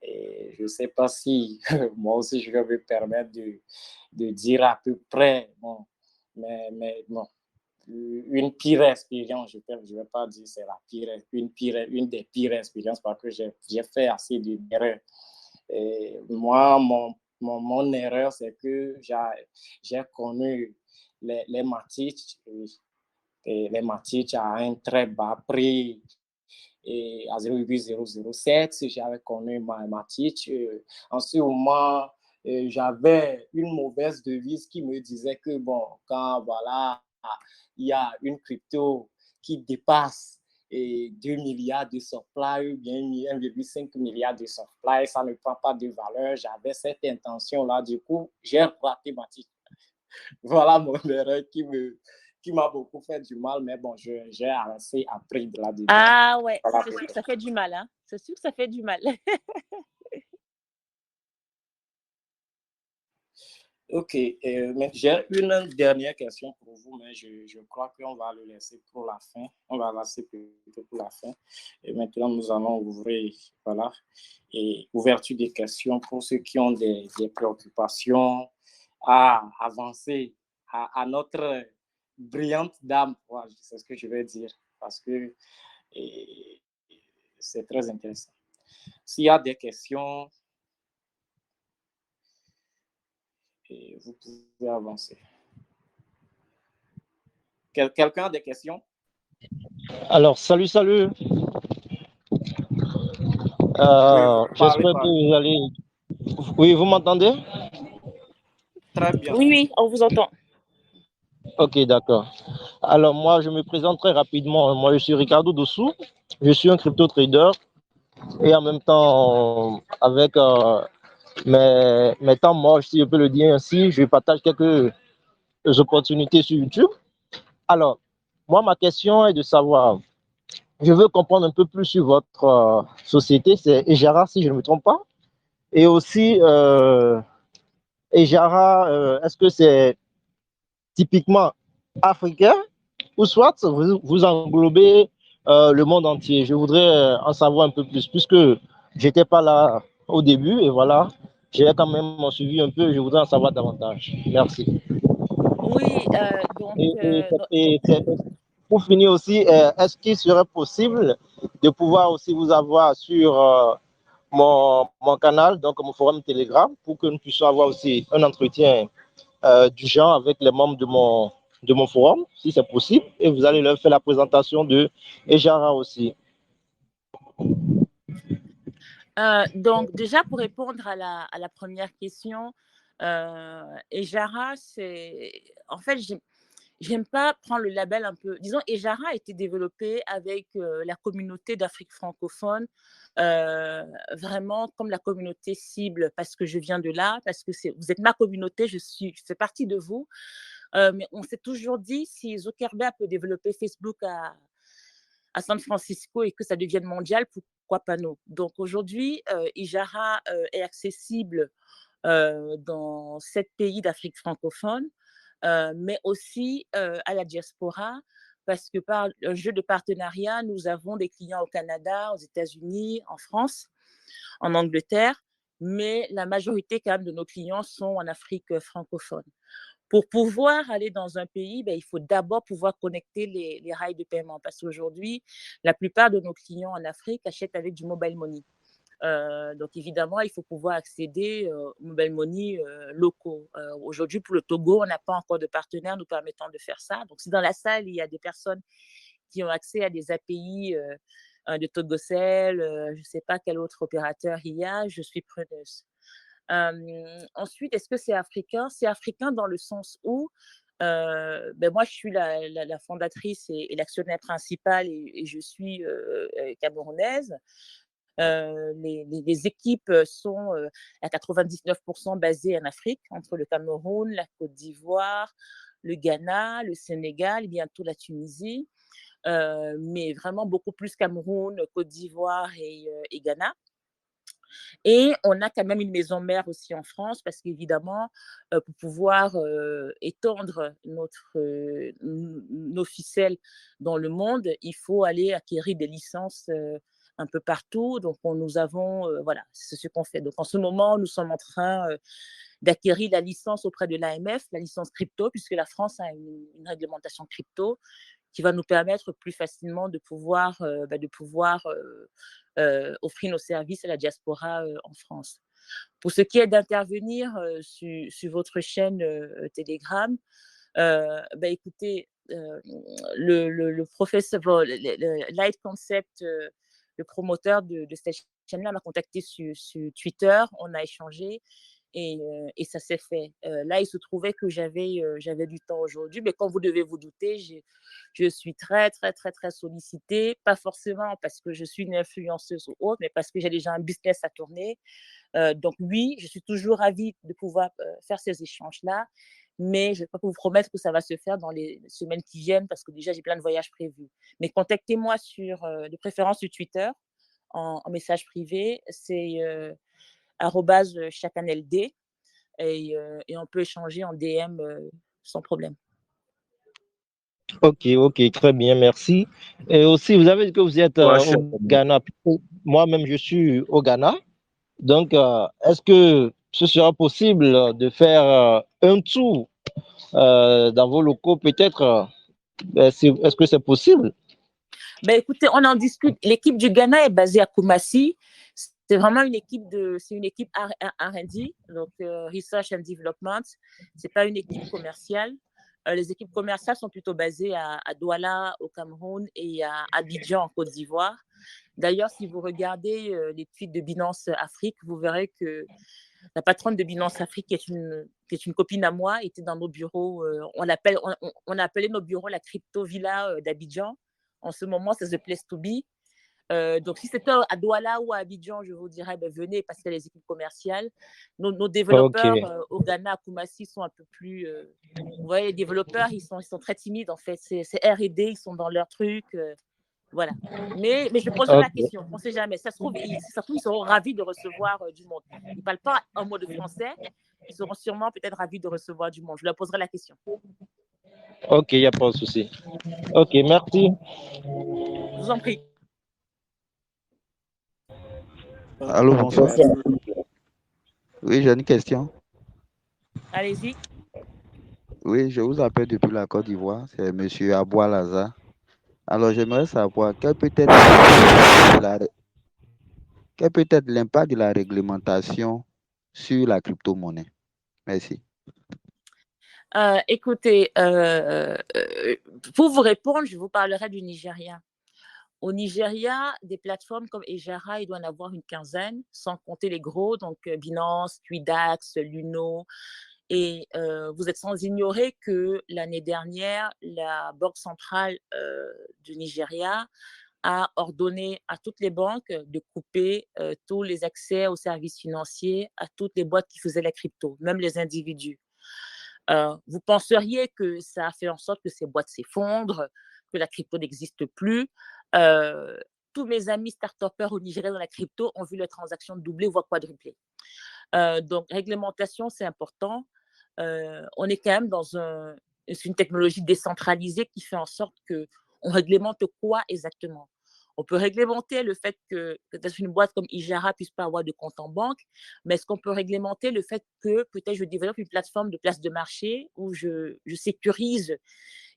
C: Et je ne sais pas si moi aussi je vais me permettre de dire à peu près, bon, mais bon, une pire expérience, je ne vais pas dire c'est la pire, une des pires expériences parce que j'ai fait assez d'erreurs. Et moi, mon erreur, c'est que j'ai connu les matiches, et les matiches à un très bas prix. Et à 0,007, j'avais connu ma titre. En ce moment, j'avais une mauvaise devise qui me disait que, bon, quand voilà, il y a une crypto qui dépasse 2 milliards de supply ou bien 1,5 milliard de supply, ça ne prend pas de valeur. J'avais cette intention-là. Du coup, j'ai raté ma titre. Voilà mon erreur qui m'a beaucoup fait du mal, mais bon, j'ai assez appris de là-dedans.
B: Ah ouais, voilà, c'est sûr que ça fait du mal, hein. C'est sûr que ça fait du mal.
C: Ok, mais j'ai une dernière question pour vous, mais je crois qu'on va le laisser pour la fin. On va laisser plutôt pour la fin. Et maintenant, nous allons ouvrir, voilà, et ouverture des questions pour ceux qui ont des préoccupations à avancer à notre brillante dame. Voilà, c'est ce que je vais dire, parce que c'est très intéressant. S'il y a des questions, vous pouvez avancer. Quelqu'un a des questions?
D: Alors, salut.
C: Oui,
D: J'espère que vous allez... Oui, vous m'entendez?
C: Très bien.
B: Oui, on vous entend.
D: Ok, d'accord. Alors, moi, je me présente très rapidement. Moi, je suis Ricardo Dossou. Je suis un crypto trader et en même temps, avec mes temps morts, si je peux le dire ainsi, je partage quelques opportunités sur YouTube. Alors, moi, ma question est de savoir, je veux comprendre un peu plus sur votre société, c'est Ejara, si je ne me trompe pas. Et aussi, Ejara, est-ce que c'est typiquement africain ou soit vous englobez le monde entier? Je voudrais en savoir un peu plus, puisque j'étais pas là au début et voilà, j'ai quand même suivi un peu, je voudrais en savoir davantage. Merci.
B: Oui,
D: Et pour finir aussi, est-ce qu'il serait possible de pouvoir aussi vous avoir sur mon canal, donc mon forum Telegram, pour que nous puissions avoir aussi un entretien du genre avec les membres de mon forum, si c'est possible, et vous allez leur faire la présentation de Ejara aussi.
B: donc déjà pour répondre à la première question, Ejara, c'est en fait j'aime pas prendre le label un peu. Disons, Ejara a été développé avec la communauté d'Afrique francophone, vraiment comme la communauté cible, parce que je viens de là, parce que vous êtes ma communauté, je fais partie de vous. Mais on s'est toujours dit, si Zuckerberg peut développer Facebook à San Francisco et que ça devienne mondial, pourquoi pas nous? Donc aujourd'hui, Ijara est accessible dans 7 pays d'Afrique francophone, mais aussi à la diaspora, parce que par un jeu de partenariat, nous avons des clients au Canada, aux États-Unis, en France, en Angleterre, mais la majorité quand même de nos clients sont en Afrique francophone. Pour pouvoir aller dans un pays, il faut d'abord pouvoir connecter les rails de paiement, parce qu'aujourd'hui, la plupart de nos clients en Afrique achètent avec du mobile money. Donc évidemment, il faut pouvoir accéder aux mobile money locaux. Aujourd'hui, pour le Togo, on n'a pas encore de partenaire nous permettant de faire ça. Donc si dans la salle, il y a des personnes qui ont accès à des API de Togocel, je ne sais pas quel autre opérateur il y a, je suis preneuse. Ensuite, est-ce que c'est africain? C'est africain dans le sens où moi, je suis la fondatrice et l'actionnaire principal et je suis camerounaise. Les équipes sont à 99% basées en Afrique, entre le Cameroun, la Côte d'Ivoire, le Ghana, le Sénégal, bientôt la Tunisie, mais vraiment beaucoup plus Cameroun, Côte d'Ivoire et Ghana. Et on a quand même une maison mère aussi en France, parce qu'évidemment, pour pouvoir étendre nos ficelles dans le monde, il faut aller acquérir des licences un peu partout. Donc, nous avons, voilà, c'est ce qu'on fait. Donc, en ce moment, nous sommes en train d'acquérir la licence auprès de l'AMF, la licence crypto, puisque la France a une réglementation crypto qui va nous permettre plus facilement de pouvoir offrir nos services à la diaspora en France. Pour ce qui est d'intervenir sur votre chaîne Telegram, écoutez, le professeur, le Light Concept, le promoteur de cette chaîne-là, m'a contacté sur Twitter, on a échangé. Et ça s'est fait. Là, il se trouvait que j'avais du temps aujourd'hui, mais comme vous devez vous douter, je suis très, très, très, très sollicitée, pas forcément parce que je suis une influenceuse ou autre, mais parce que j'ai déjà un business à tourner. Donc oui, je suis toujours ravie de pouvoir faire ces échanges-là, mais je ne vais pas vous promettre que ça va se faire dans les semaines qui viennent, parce que déjà, j'ai plein de voyages prévus. Mais contactez-moi de préférence sur Twitter, en message privé, c'est @chakaneld et on peut échanger en DM sans problème.
D: Ok, très bien, merci. Et aussi, vous avez dit que vous êtes au Ghana. Moi-même, je suis au Ghana. Donc, est-ce que ce sera possible de faire un tour dans vos locaux, peut-être? Est-ce que c'est possible?
B: Écoutez, on en discute. L'équipe du Ghana est basée à Kumasi. C'est vraiment une équipe R&D, donc Research and Development. C'est pas une équipe commerciale. Les équipes commerciales sont plutôt basées à Douala, au Cameroun, et à Abidjan, en Côte d'Ivoire. D'ailleurs, si vous regardez les tweets de Binance Afrique, vous verrez que la patronne de Binance Afrique, qui est une copine à moi, était dans nos bureaux. On a appelé nos bureaux la Crypto Villa d'Abidjan. En ce moment, c'est The Place to Be. Donc, si c'était à Douala ou à Abidjan, je vous dirais, venez, parce qu'il y a les équipes commerciales. Nos développeurs au Ghana, à Kumasi, sont un peu plus... vous voyez, les développeurs, ils sont très timides, en fait. C'est R&D, ils sont dans leur truc. Voilà. Mais je poserai la question, on ne sait jamais. Ça se trouve, ils seront ravis de recevoir du monde. Ils ne parlent pas un mot de français, ils seront sûrement peut-être ravis de recevoir du monde. Je leur poserai la question.
D: Ok, il n'y a pas de souci. Ok, merci.
B: Je vous en prie.
E: Allô, bonsoir. Oui, j'ai une question.
B: Allez-y.
E: Oui, je vous appelle depuis la Côte d'Ivoire. C'est M. Aboua Laza. Alors, j'aimerais savoir quel peut être l'impact de la réglementation sur la crypto-monnaie. Merci.
B: Écoutez, pour vous répondre, je vous parlerai du Nigeria. Au Nigeria, des plateformes comme Ejara, il doit en avoir une quinzaine, sans compter les gros, donc Binance, Quidax, Luno. Et vous êtes sans ignorer que l'année dernière, la Banque centrale du Nigeria a ordonné à toutes les banques de couper tous les accès aux services financiers à toutes les boîtes qui faisaient la crypto, même les individus. Vous penseriez que ça a fait en sorte que ces boîtes s'effondrent, que la crypto n'existe plus. tous mes amis start-upers au Nigeria dans la crypto ont vu leurs transactions doubler, voire quadrupler. Donc, réglementation, c'est important. On est quand même c'est une technologie décentralisée qui fait en sorte qu'on réglemente quoi exactement? On peut réglementer le fait que peut-être une boîte comme Ijara puisse pas avoir de compte en banque, mais est-ce qu'on peut réglementer le fait que peut-être je développe une plateforme de place de marché où je sécurise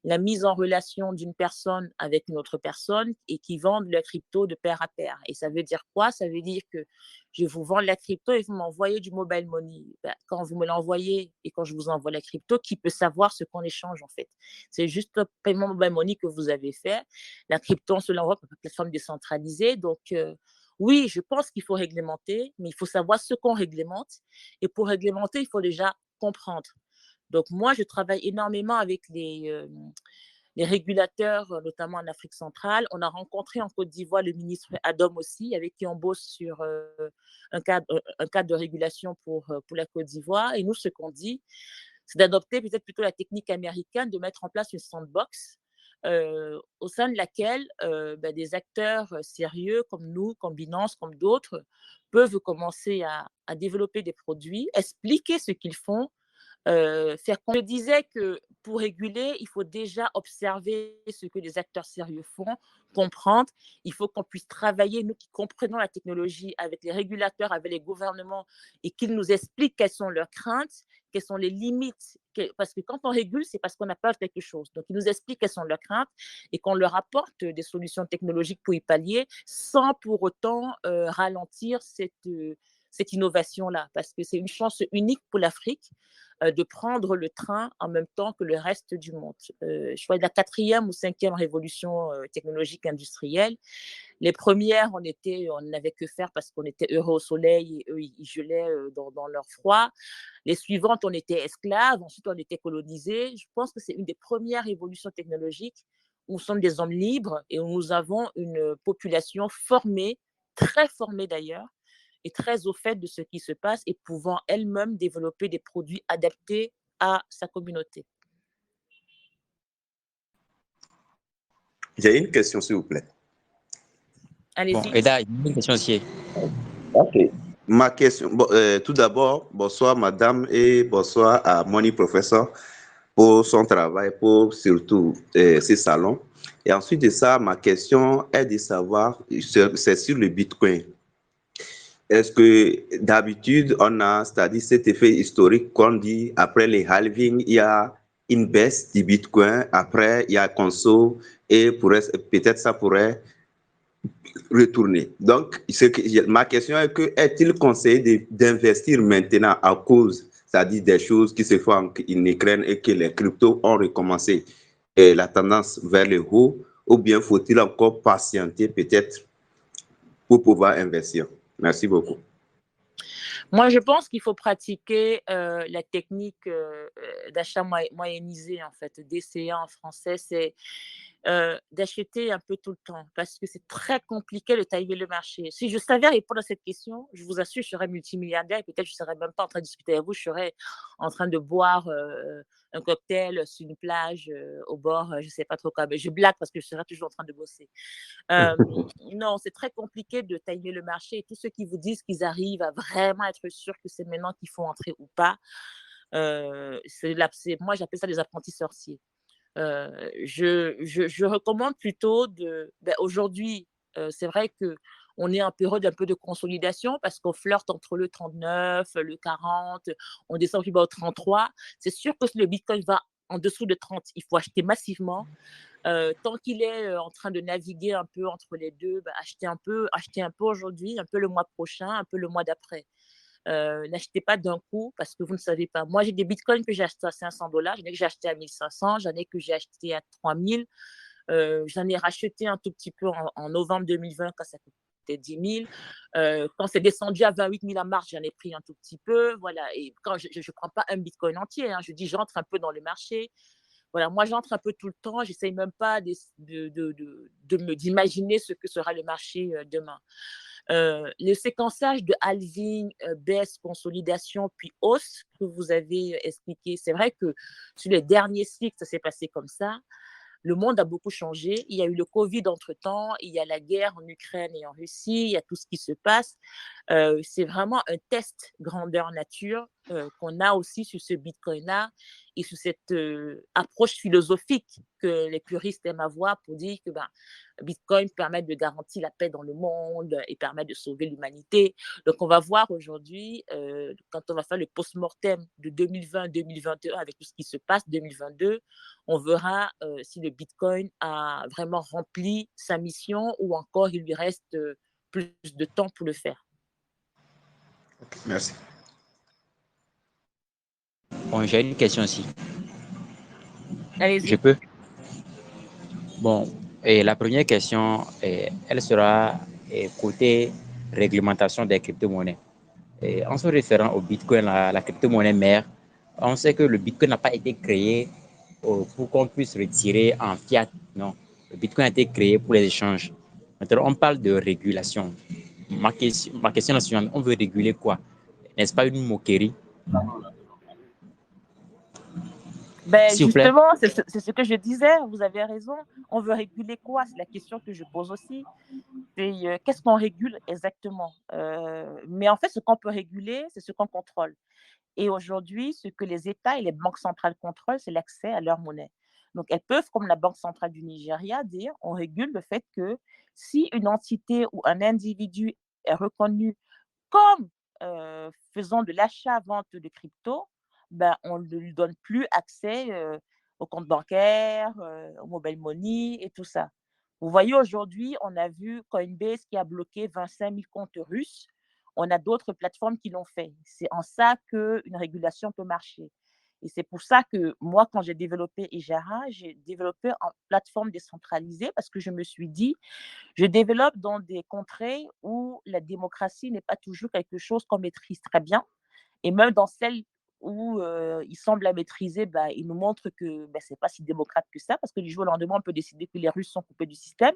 B: la mise en relation d'une personne avec une autre personne et qui vendent la crypto de pair à pair. Et ça veut dire quoi? Ça veut dire que je vous vends la crypto et vous m'envoyez du mobile money. Quand vous me l'envoyez et quand je vous envoie la crypto, qui peut savoir ce qu'on échange en fait? C'est juste le paiement mobile money que vous avez fait. La crypto, on se l'envoie par plateforme décentralisée. Donc, oui, je pense qu'il faut réglementer, mais il faut savoir ce qu'on réglemente. Et pour réglementer, il faut déjà comprendre. Donc, moi, je travaille énormément avec les régulateurs, notamment en Afrique centrale. On a rencontré en Côte d'Ivoire le ministre Adam aussi, avec qui on bosse sur un cadre de régulation pour la Côte d'Ivoire. Et nous, ce qu'on dit, c'est d'adopter peut-être plutôt la technique américaine, de mettre en place une sandbox au sein de laquelle des acteurs sérieux comme nous, comme Binance, comme d'autres, peuvent commencer à développer des produits, expliquer ce qu'ils font, faire. Je disais que pour réguler, il faut déjà observer ce que les acteurs sérieux font, comprendre. Il faut qu'on puisse travailler, nous qui comprenons la technologie, avec les régulateurs, avec les gouvernements, et qu'ils nous expliquent quelles sont leurs craintes, quelles sont les limites. Parce que quand on régule, c'est parce qu'on a peur de quelque chose. Donc, ils nous expliquent quelles sont leurs craintes et qu'on leur apporte des solutions technologiques pour y pallier, sans pour autant ralentir cette innovation-là, parce que c'est une chance unique pour l'Afrique de prendre le train en même temps que le reste du monde. Je crois de la 4e ou 5e révolution technologique industrielle. Les premières, on n'avait que faire parce qu'on était heureux au soleil et eux, ils gelaient dans leur froid. Les suivantes, on était esclaves. Ensuite, on était colonisés. Je pense que c'est une des premières révolutions technologiques où nous sommes des hommes libres et où nous avons une population formée, très formée d'ailleurs, et très au fait de ce qui se passe et pouvant elle-même développer des produits adaptés à sa communauté.
F: J'ai une question, s'il vous plaît.
B: Allez-y.
G: Bon, et là, une question aussi.
F: Ok. Ma question, tout d'abord, bonsoir madame et bonsoir à Moni Professeur pour son travail, pour surtout ses salons. Et ensuite de ça, ma question est de savoir, c'est sur le Bitcoin. Est-ce que d'habitude, on a, c'est-à-dire cet effet historique qu'on dit, après les halving, il y a une baisse du Bitcoin, après il y a conso, et peut-être ça pourrait retourner. Donc, ma question est que est-il conseillé d'investir maintenant à cause, c'est-à-dire des choses qui se font en Ukraine et que les cryptos ont recommencé la tendance vers le haut, ou bien faut-il encore patienter peut-être pour pouvoir investir? Merci beaucoup.
B: Moi, je pense qu'il faut pratiquer la technique d'achat moyennisé, en fait, DCA en français, c'est d'acheter un peu tout le temps parce que c'est très compliqué de timer le marché. Si je savais répondre à cette question, je vous assure, je serais multimilliardaire et peut-être je ne serais même pas en train de discuter avec vous, je serais en train de boire un cocktail sur une plage au bord, je ne sais pas trop quoi, mais je blague parce que je serais toujours en train de bosser. Non, c'est très compliqué de timer le marché et tous ceux qui vous disent qu'ils arrivent à vraiment être sûrs que c'est maintenant qu'il faut entrer ou pas, moi j'appelle ça des apprentis sorciers. Je recommande plutôt aujourd'hui, c'est vrai qu'on est en période un peu de consolidation parce qu'on flirte entre le 39, le 40, on descend plus bas au 33. C'est sûr que si le Bitcoin va en dessous de 30, il faut acheter massivement. Tant qu'il est en train de naviguer un peu entre les deux, acheter un peu aujourd'hui, un peu le mois prochain, un peu le mois d'après. N'achetez pas d'un coup parce que vous ne savez pas. Moi, j'ai des bitcoins que j'ai achetés à $500, j'en ai que j'ai acheté à 1500, j'en ai que j'ai acheté à 3000. J'en ai racheté un tout petit peu en novembre 2020 quand ça coûtait 10 000. Quand c'est descendu à 28 000 en mars, j'en ai pris un tout petit peu. Voilà. Et quand je ne prends pas un bitcoin entier, hein, je dis j'entre un peu dans le marché. Voilà, moi, j'entre un peu tout le temps. Je n'essaye même pas d'imaginer ce que sera le marché demain. Le séquençage de halving, baisse, consolidation, puis hausse que vous avez expliqué, c'est vrai que sur les derniers cycles, ça s'est passé comme ça. le monde a beaucoup changé. Il y a eu le Covid entre-temps, il y a la guerre en Ukraine et en Russie, il y a tout ce qui se passe. C'est vraiment un test grandeur nature qu'on a aussi sur ce Bitcoin-là et sur cette approche philosophique que les puristes aiment avoir pour dire que Bitcoin permet de garantir la paix dans le monde et permet de sauver l'humanité. Donc, on va voir aujourd'hui, quand on va faire le post-mortem de 2020-2021 avec tout ce qui se passe, 2022, on verra si le Bitcoin a vraiment rempli sa mission ou encore il lui reste plus de temps pour le faire.
F: Okay, merci.
G: Bon, j'ai une question aussi.
B: Allez-y.
G: Je peux? Bon, et la première question, elle sera côté réglementation des crypto-monnaies. En se référant au Bitcoin, la crypto-monnaie mère, on sait que le Bitcoin n'a pas été créé pour qu'on puisse retirer en fiat. Non, le Bitcoin a été créé pour les échanges. Maintenant, on parle de régulation. Ma question est la suivante. On veut réguler quoi? N'est-ce pas une moquerie? S'il vous plaît.
B: Justement, c'est ce que je disais, vous avez raison. On veut réguler quoi? C'est la question que je pose aussi. Qu'est-ce qu'on régule exactement? Mais en fait, ce qu'on peut réguler, c'est ce qu'on contrôle. Et aujourd'hui, ce que les États et les banques centrales contrôlent, c'est l'accès à leur monnaie. Donc, elles peuvent, comme la Banque centrale du Nigeria, dire on régule le fait que si une entité ou un individu est reconnu comme faisant de l'achat-vente de crypto, on ne lui donne plus accès au compte bancaire, au mobile money et tout ça. Vous voyez, aujourd'hui, on a vu Coinbase qui a bloqué 25 000 comptes russes. On a d'autres plateformes qui l'ont fait. C'est en ça qu'une régulation peut marcher. Et c'est pour ça que moi, quand j'ai développé Ejara, j'ai développé en plateforme décentralisée parce que je me suis dit, je développe dans des contrées où la démocratie n'est pas toujours quelque chose qu'on maîtrise très bien. Et même dans celles où il semble la maîtriser, il nous montre que ce n'est pas si démocrate que ça, parce que du jour au lendemain, on peut décider que les Russes sont coupés du système.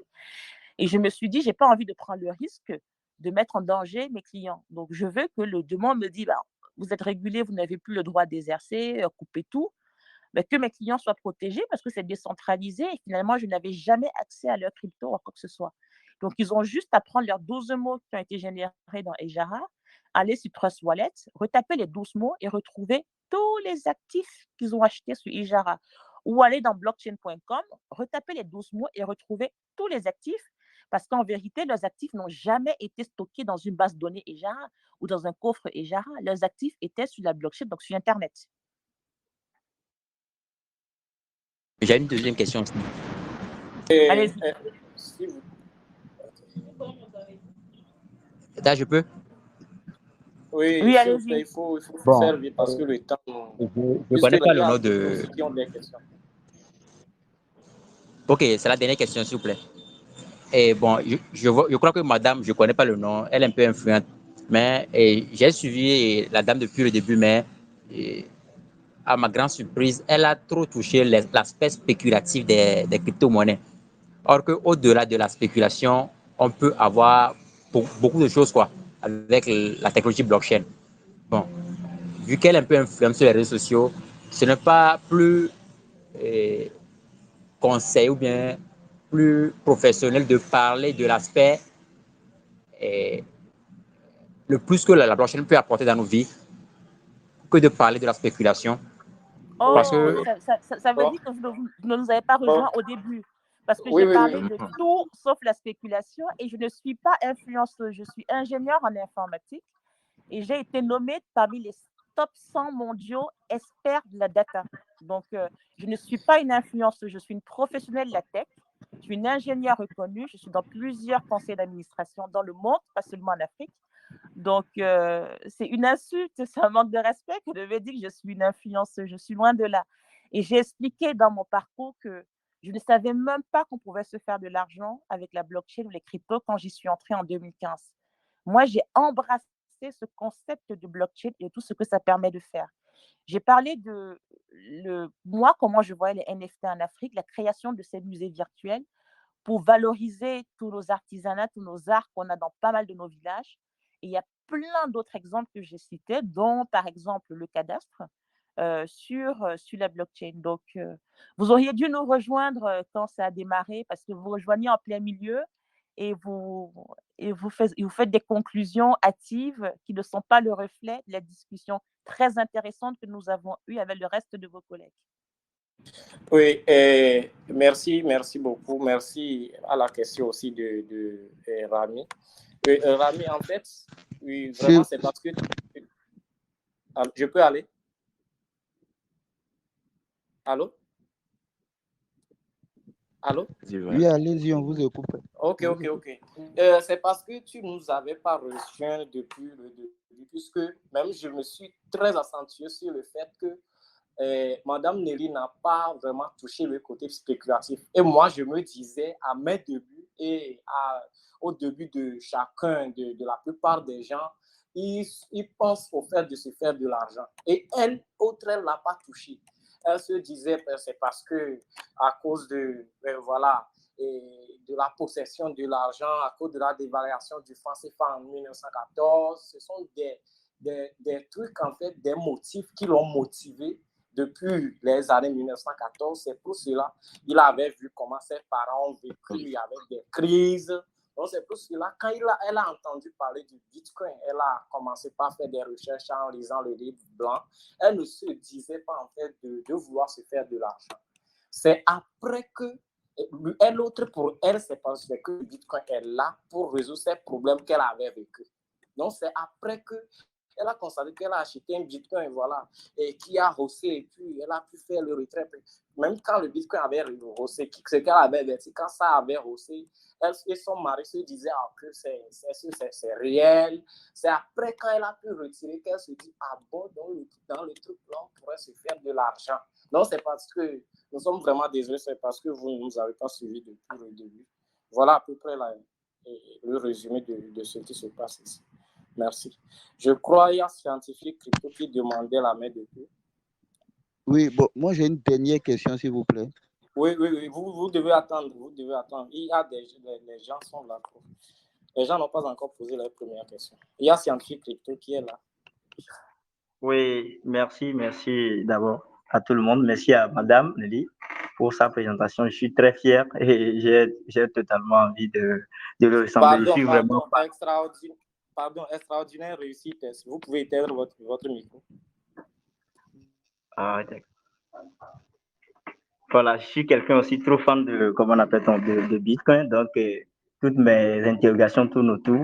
B: Et je me suis dit, je n'ai pas envie de prendre le risque de mettre en danger mes clients. Donc, je veux que le demain me dise, vous êtes régulé, vous n'avez plus le droit d'exercer, coupez tout. Que mes clients soient protégés parce que c'est décentralisé et finalement, je n'avais jamais accès à leur crypto ou à quoi que ce soit. Donc, ils ont juste à prendre leurs 12 mots qui ont été générés dans Ejara, aller sur Trust Wallet, retaper les 12 mots et retrouver tous les actifs qu'ils ont achetés sur Ejara. Ou aller dans blockchain.com, retaper les 12 mots et retrouver tous les actifs parce qu'en vérité, leurs actifs n'ont jamais été stockés dans une base de données Ejara ou dans un coffre Ejara. Leurs actifs étaient sur la blockchain, donc sur Internet.
G: J'ai une deuxième question aussi.
B: Allez-y.
G: Là, je peux?
C: Oui,
B: allez-y.
C: il faut faire vite parce que le temps.
G: Je ne connais pas le nom de.
C: Qui ont des questions.
G: Ok, c'est la dernière question, s'il vous plaît. Et bon, je crois que madame, je ne connais pas le nom, elle est un peu influente. Mais j'ai suivi la dame depuis le début, mais à ma grande surprise, elle a trop touché l'aspect spéculatif des crypto-monnaies. Or qu'au-delà de la spéculation, on peut avoir beaucoup de choses avec la technologie blockchain. Bon, vu qu'elle est un peu influente sur les réseaux sociaux, ce n'est pas plus conseil ou bien plus professionnel de parler de l'aspect le plus que la blockchain peut apporter dans nos vies que de parler de la spéculation.
B: Oh,
G: parce que
B: ça veut dire que vous ne nous avez pas rejoints au début. Parce que j'ai parlé de tout sauf la spéculation et je ne suis pas influenceuse. Je suis ingénieure en informatique et j'ai été nommée parmi les top 100 mondiaux experts de la data. Donc, je ne suis pas une influenceuse, je suis une professionnelle de la tech. Je suis une ingénieure reconnue. Je suis dans plusieurs conseils d'administration dans le monde, pas seulement en Afrique. Donc, c'est une insulte, c'est un manque de respect que de me dire que je suis une influenceuse. Je suis loin de là. Et j'ai expliqué dans mon parcours que je ne savais même pas qu'on pouvait se faire de l'argent avec la blockchain ou les cryptos quand j'y suis entrée en 2015. Moi, j'ai embrassé ce concept de blockchain et tout ce que ça permet de faire. J'ai parlé de moi, comment je voyais les NFT en Afrique, la création de ces musées virtuels pour valoriser tous nos artisanats, tous nos arts qu'on a dans pas mal de nos villages. Et il y a plein d'autres exemples que j'ai cités, dont par exemple le cadastre. sur la blockchain. Donc, vous auriez dû nous rejoindre quand ça a démarré parce que vous rejoignez en plein milieu et vous faites des conclusions hâtives qui ne sont pas le reflet de la discussion très intéressante que nous avons eue avec le reste de vos collègues.
C: Oui, merci beaucoup. Merci à la question aussi de Rami. Rami, en fait, oui, vraiment, c'est parce que... Je peux aller? Allô? Allô?
E: Oui, allez-y, on vous écoute.
C: Ok. C'est parce que tu ne nous avais pas rejoint depuis le début, puisque même je me suis très accentué sur le fait que Madame Nelly n'a pas vraiment touché le côté spéculatif. Et moi, je me disais à mes débuts et au début de chacun, de la plupart des gens, ils pensent au fait de se faire de l'argent. Et elle, autre, elle ne l'a pas touché. Elle se disait c'est parce que à cause de de la possession de l'argent, à cause de la dévaluation du franc CFA en 1914, ce sont des trucs, en fait, des motifs qui l'ont motivé depuis les années 1914. C'est pour cela qu'il avait vu comment ses parents ont vécu avec des crises. Donc, c'est pour cela, quand elle a entendu parler du Bitcoin, elle a commencé par faire des recherches en lisant le livre blanc. Elle ne se disait pas, en fait, de vouloir se faire de l'argent. C'est après que, l'autre pour elle, c'est parce que le Bitcoin est là pour résoudre ces problèmes qu'elle avait vécu. Donc, c'est après que elle a constaté qu'elle a acheté un Bitcoin, voilà, et qui a haussé, et puis elle a pu faire le retrait. Même quand le Bitcoin avait haussé, ce qu'elle avait versé, quand ça avait haussé, elle et son mari se disaient que c'est réel. C'est après, quand elle a pu retirer, qu'elle se dit, ah bon, dans le truc là, on pourrait se faire de l'argent. Non, c'est parce que nous sommes vraiment désolés, c'est parce que vous ne nous avez pas suivis depuis le début. Voilà à peu près le résumé de ce qui se passe ici. Merci. Je crois qu'il y a un scientifique crypto qui demandait la main depuis.
E: Oui, bon, moi j'ai une dernière question, s'il vous plaît.
C: Oui, vous devez attendre, Il y a les gens sont là. Les gens n'ont pas encore posé leur première question. Il y a un scientifique crypto qui est là.
H: Oui, merci d'abord à tout le monde. Merci à Madame Nelly pour sa présentation. Je suis très fier et j'ai totalement envie de le ressembler. Je suis vraiment...
C: Extraordinaire réussite. Vous pouvez éteindre votre micro.
H: Ah, voilà, je suis quelqu'un aussi trop fan de, comment on appelle de Bitcoin. Donc, toutes mes interrogations tournent autour.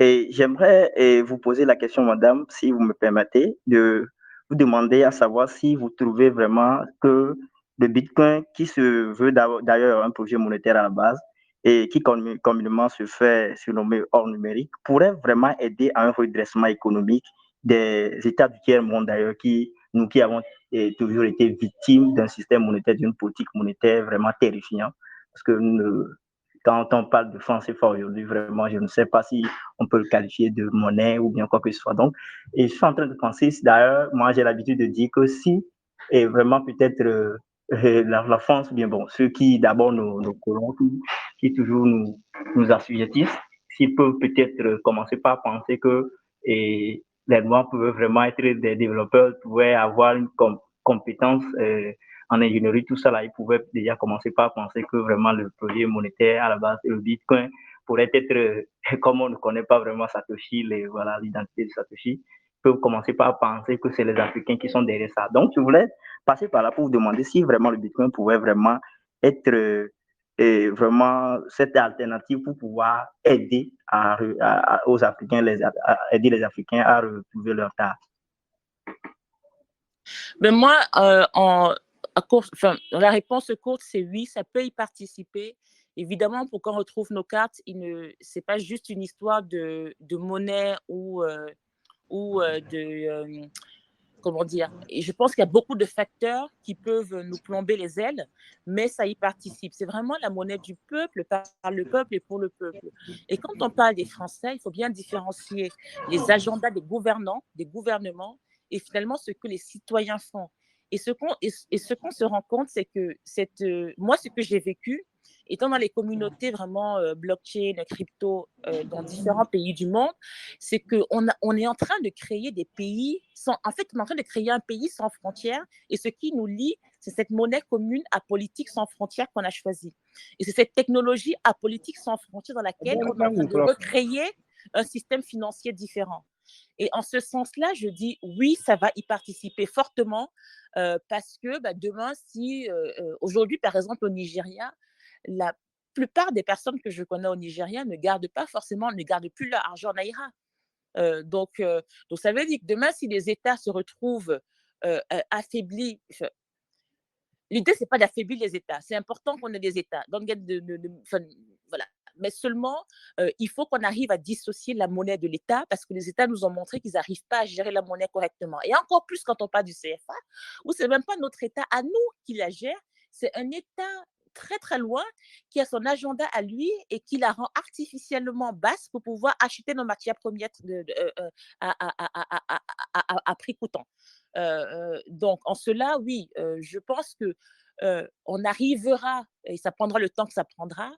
H: Et j'aimerais vous poser la question, madame, si vous me permettez, de vous demander à savoir si vous trouvez vraiment que le Bitcoin, qui se veut d'ailleurs un projet monétaire à la base et qui communément se fait surnommer hors numérique, pourrait vraiment aider à un redressement économique des États du tiers-monde d'ailleurs, nous qui avons toujours été victimes d'un système monétaire, d'une politique monétaire vraiment terrifiant. Parce que quand on parle de franc CFA aujourd'hui, vraiment, je ne sais pas si on peut le qualifier de monnaie ou bien quoi que ce soit. Donc, et je suis en train de penser, d'ailleurs, moi j'ai l'habitude de dire que si, et vraiment peut-être la France, bien bon, ceux qui d'abord nos colons, qui toujours nous assujettissent, s'ils peuvent peut-être commencer par penser que les Noirs peuvent vraiment être des développeurs, pouvaient avoir une compétence en ingénierie, tout ça là, ils pouvaient déjà commencer par penser que vraiment le projet monétaire à la base, le Bitcoin, pourrait être, comme on ne connaît pas vraiment Satoshi, l'identité de Satoshi, peuvent commencer par penser que c'est les Africains qui sont derrière ça. Donc, je voulais passer par là pour vous demander si vraiment le Bitcoin pouvait vraiment être vraiment cette alternative pour pouvoir aider aux Africains, aider les Africains à retrouver leur terre.
B: Mais moi, la réponse courte, c'est oui, ça peut y participer. Évidemment, pour qu'on retrouve nos cartes, ce n'est pas juste une histoire de monnaie ou comment dire. Et je pense qu'il y a beaucoup de facteurs qui peuvent nous plomber les ailes, mais ça y participe. C'est vraiment la monnaie du peuple, par le peuple et pour le peuple. Et quand on parle des Français, il faut bien différencier les agendas des gouvernants, des gouvernements, et finalement ce que les citoyens font. Et ce qu'on se rend compte, c'est que moi, ce que j'ai vécu, étant dans les communautés vraiment blockchain, crypto dans différents pays du monde, c'est qu'on est en train de créer des pays en fait, on est en train de créer un pays sans frontières et ce qui nous lie, c'est cette monnaie commune apolitique sans frontières qu'on a choisie. Et c'est cette technologie apolitique sans frontières dans laquelle on est en train de recréer un système financier différent. Et en ce sens-là, je dis oui, ça va y participer fortement parce que demain, si aujourd'hui, par exemple, au Nigeria, la plupart des personnes que je connais au Nigeria ne gardent plus leur argent en naira. Donc, ça veut dire que demain, si les États se retrouvent affaiblis, l'idée, ce n'est pas d'affaiblir les États. C'est important qu'on ait des États. Donc, voilà. Mais seulement, il faut qu'on arrive à dissocier la monnaie de l'État parce que les États nous ont montré qu'ils n'arrivent pas à gérer la monnaie correctement. Et encore plus quand on parle du CFA, où ce n'est même pas notre État à nous qui la gère, c'est un État très, très loin qui a son agenda à lui et qui la rend artificiellement basse pour pouvoir acheter nos matières premières à prix coûtant. Donc, en cela, oui, je pense qu'on arrivera, et ça prendra le temps que ça prendra,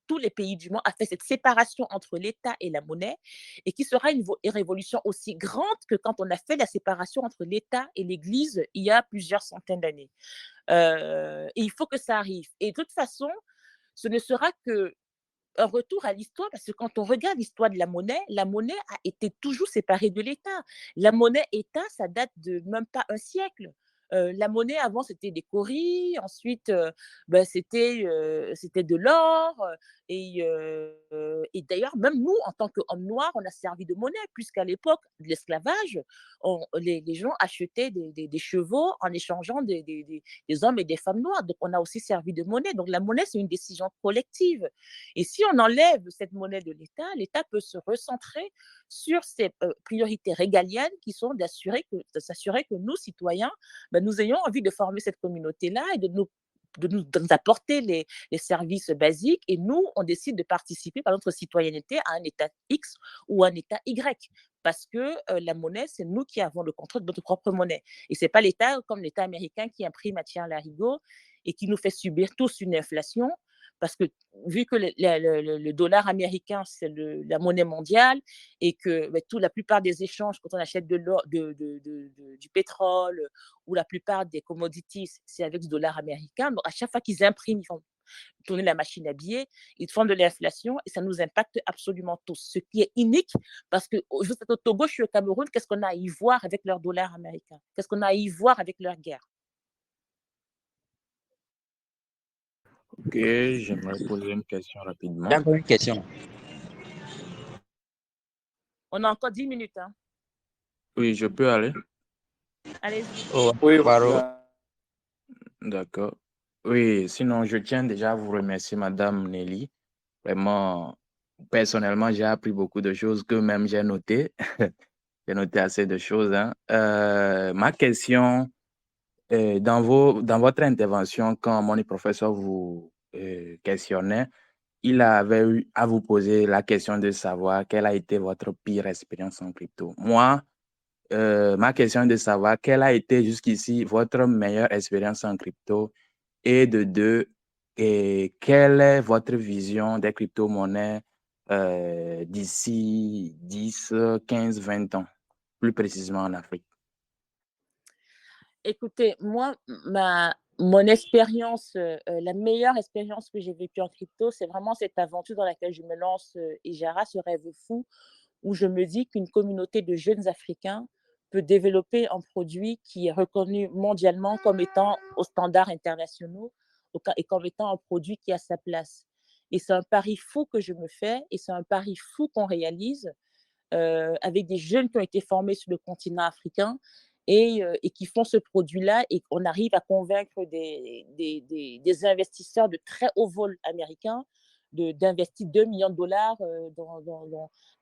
B: tous les pays du monde à faire cette séparation entre l'État et la monnaie et qui sera une révolution aussi grande que quand on a fait la séparation entre l'État et l'Église il y a plusieurs centaines d'années. Et il faut que ça arrive. Et de toute façon, ce ne sera que un retour à l'histoire, parce que quand on regarde l'histoire de la monnaie a été toujours séparée de l'État. La monnaie-État, ça date de même pas un siècle. La monnaie, avant, c'était des cauris, ensuite, c'était de l'or. Et d'ailleurs, même nous, en tant qu'hommes noirs, on a servi de monnaie, puisqu'à l'époque de l'esclavage, les gens achetaient des chevaux en échangeant des hommes et des femmes noires. Donc, on a aussi servi de monnaie. Donc, la monnaie, c'est une décision collective. Et si on enlève cette monnaie de l'État, l'État peut se recentrer sur ses priorités régaliennes qui sont de s'assurer que nous, citoyens, nous ayons envie de former cette communauté-là et de nous apporter les services basiques. Et nous, on décide de participer par notre citoyenneté à un État X ou un État Y. Parce que la monnaie, c'est nous qui avons le contrôle de notre propre monnaie. Et ce n'est pas l'État comme l'État américain qui imprime à tire-larigot et qui nous fait subir tous une inflation. Parce que vu que le dollar américain, c'est la monnaie mondiale et que la plupart des échanges, quand on achète du pétrole ou la plupart des commodities, c'est avec du dollar américain. Donc, à chaque fois qu'ils impriment, ils font tourner la machine à billets, ils font de l'inflation et ça nous impacte absolument tous. Ce qui est unique parce que juste au Togo, je suis au Cameroun, qu'est-ce qu'on a à y voir avec leur dollar américain? Qu'est-ce qu'on a à y voir avec leur guerre?
A: Ok, j'aimerais poser une question rapidement.
G: J'ai encore une question.
B: On a encore 10 minutes. Hein.
A: Oui, je peux aller?
B: Allez-y.
G: Oh,
C: Oui,
A: D'accord. Oui, sinon, je tiens déjà à vous remercier, Madame Nelly. Vraiment, personnellement, j'ai appris beaucoup de choses que même j'ai notées. J'ai noté assez de choses. Hein. Ma question, dans votre intervention, quand mon professeur vous questionnait, il avait eu à vous poser la question de savoir quelle a été votre pire expérience en crypto. Moi, ma question est de savoir quelle a été jusqu'ici votre meilleure expérience en crypto et de deux, et quelle est votre vision des crypto-monnaies d'ici 10, 15, 20 ans, plus précisément en Afrique?
B: Écoutez, moi, mon expérience, la meilleure expérience que j'ai vécue en crypto, c'est vraiment cette aventure dans laquelle je me lance, Ijara, ce rêve fou, où je me dis qu'une communauté de jeunes Africains peut développer un produit qui est reconnu mondialement comme étant aux standards internationaux et comme étant un produit qui a sa place. Et c'est un pari fou que je me fais et c'est un pari fou qu'on réalise avec des jeunes qui ont été formés sur le continent africain et qui font ce produit-là et qu'on arrive à convaincre des investisseurs de très haut vol américains d'investir 2 millions de dollars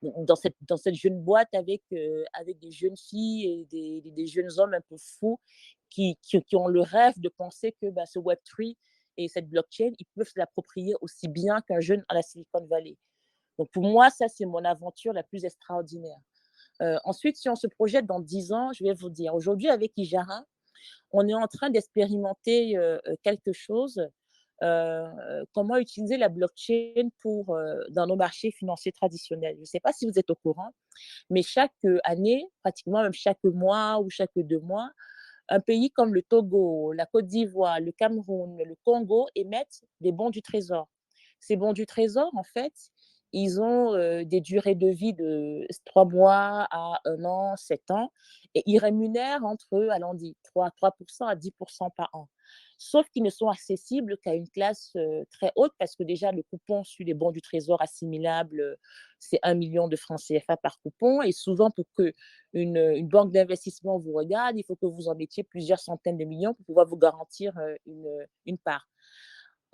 B: dans cette jeune boîte avec des jeunes filles et des jeunes hommes un peu fous qui ont le rêve de penser que ce Web3 et cette blockchain, ils peuvent se l'approprier aussi bien qu'un jeune à la Silicon Valley. Donc, pour moi, ça, c'est mon aventure la plus extraordinaire. Ensuite, si on se projette dans 10 ans, je vais vous dire, aujourd'hui, avec Ijara, on est en train d'expérimenter quelque chose comment utiliser la blockchain dans nos marchés financiers traditionnels. Je ne sais pas si vous êtes au courant, mais chaque année, pratiquement même chaque mois ou chaque 2 mois, un pays comme le Togo, la Côte d'Ivoire, le Cameroun, le Congo émettent des bons du trésor. Ces bons du trésor, en fait, ils ont des durées de vie de 3 mois à 1 an, 7 ans, et ils rémunèrent entre, allons dire, 3% à 10% par an. Sauf qu'ils ne sont accessibles qu'à une classe très haute, parce que déjà, le coupon sur les bons du trésor assimilables, c'est 1 million de francs CFA par coupon. Et souvent, pour qu'une banque d'investissement vous regarde, il faut que vous en mettiez plusieurs centaines de millions pour pouvoir vous garantir une part.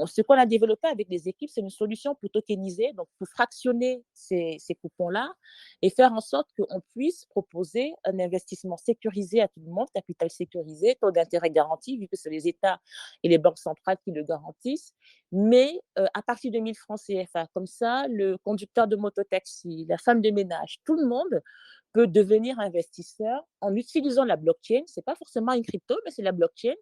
B: Ce qu'on a développé avec les équipes, c'est une solution pour tokeniser, donc pour fractionner ces coupons-là et faire en sorte qu'on puisse proposer un investissement sécurisé à tout le monde, capital sécurisé, taux d'intérêt garanti, vu que c'est les États et les banques centrales qui le garantissent, mais à partir de 1000 francs CFA. Comme ça, le conducteur de mototaxi, la femme de ménage, tout le monde peut devenir investisseur en utilisant la blockchain. Ce n'est pas forcément une crypto, mais c'est la blockchain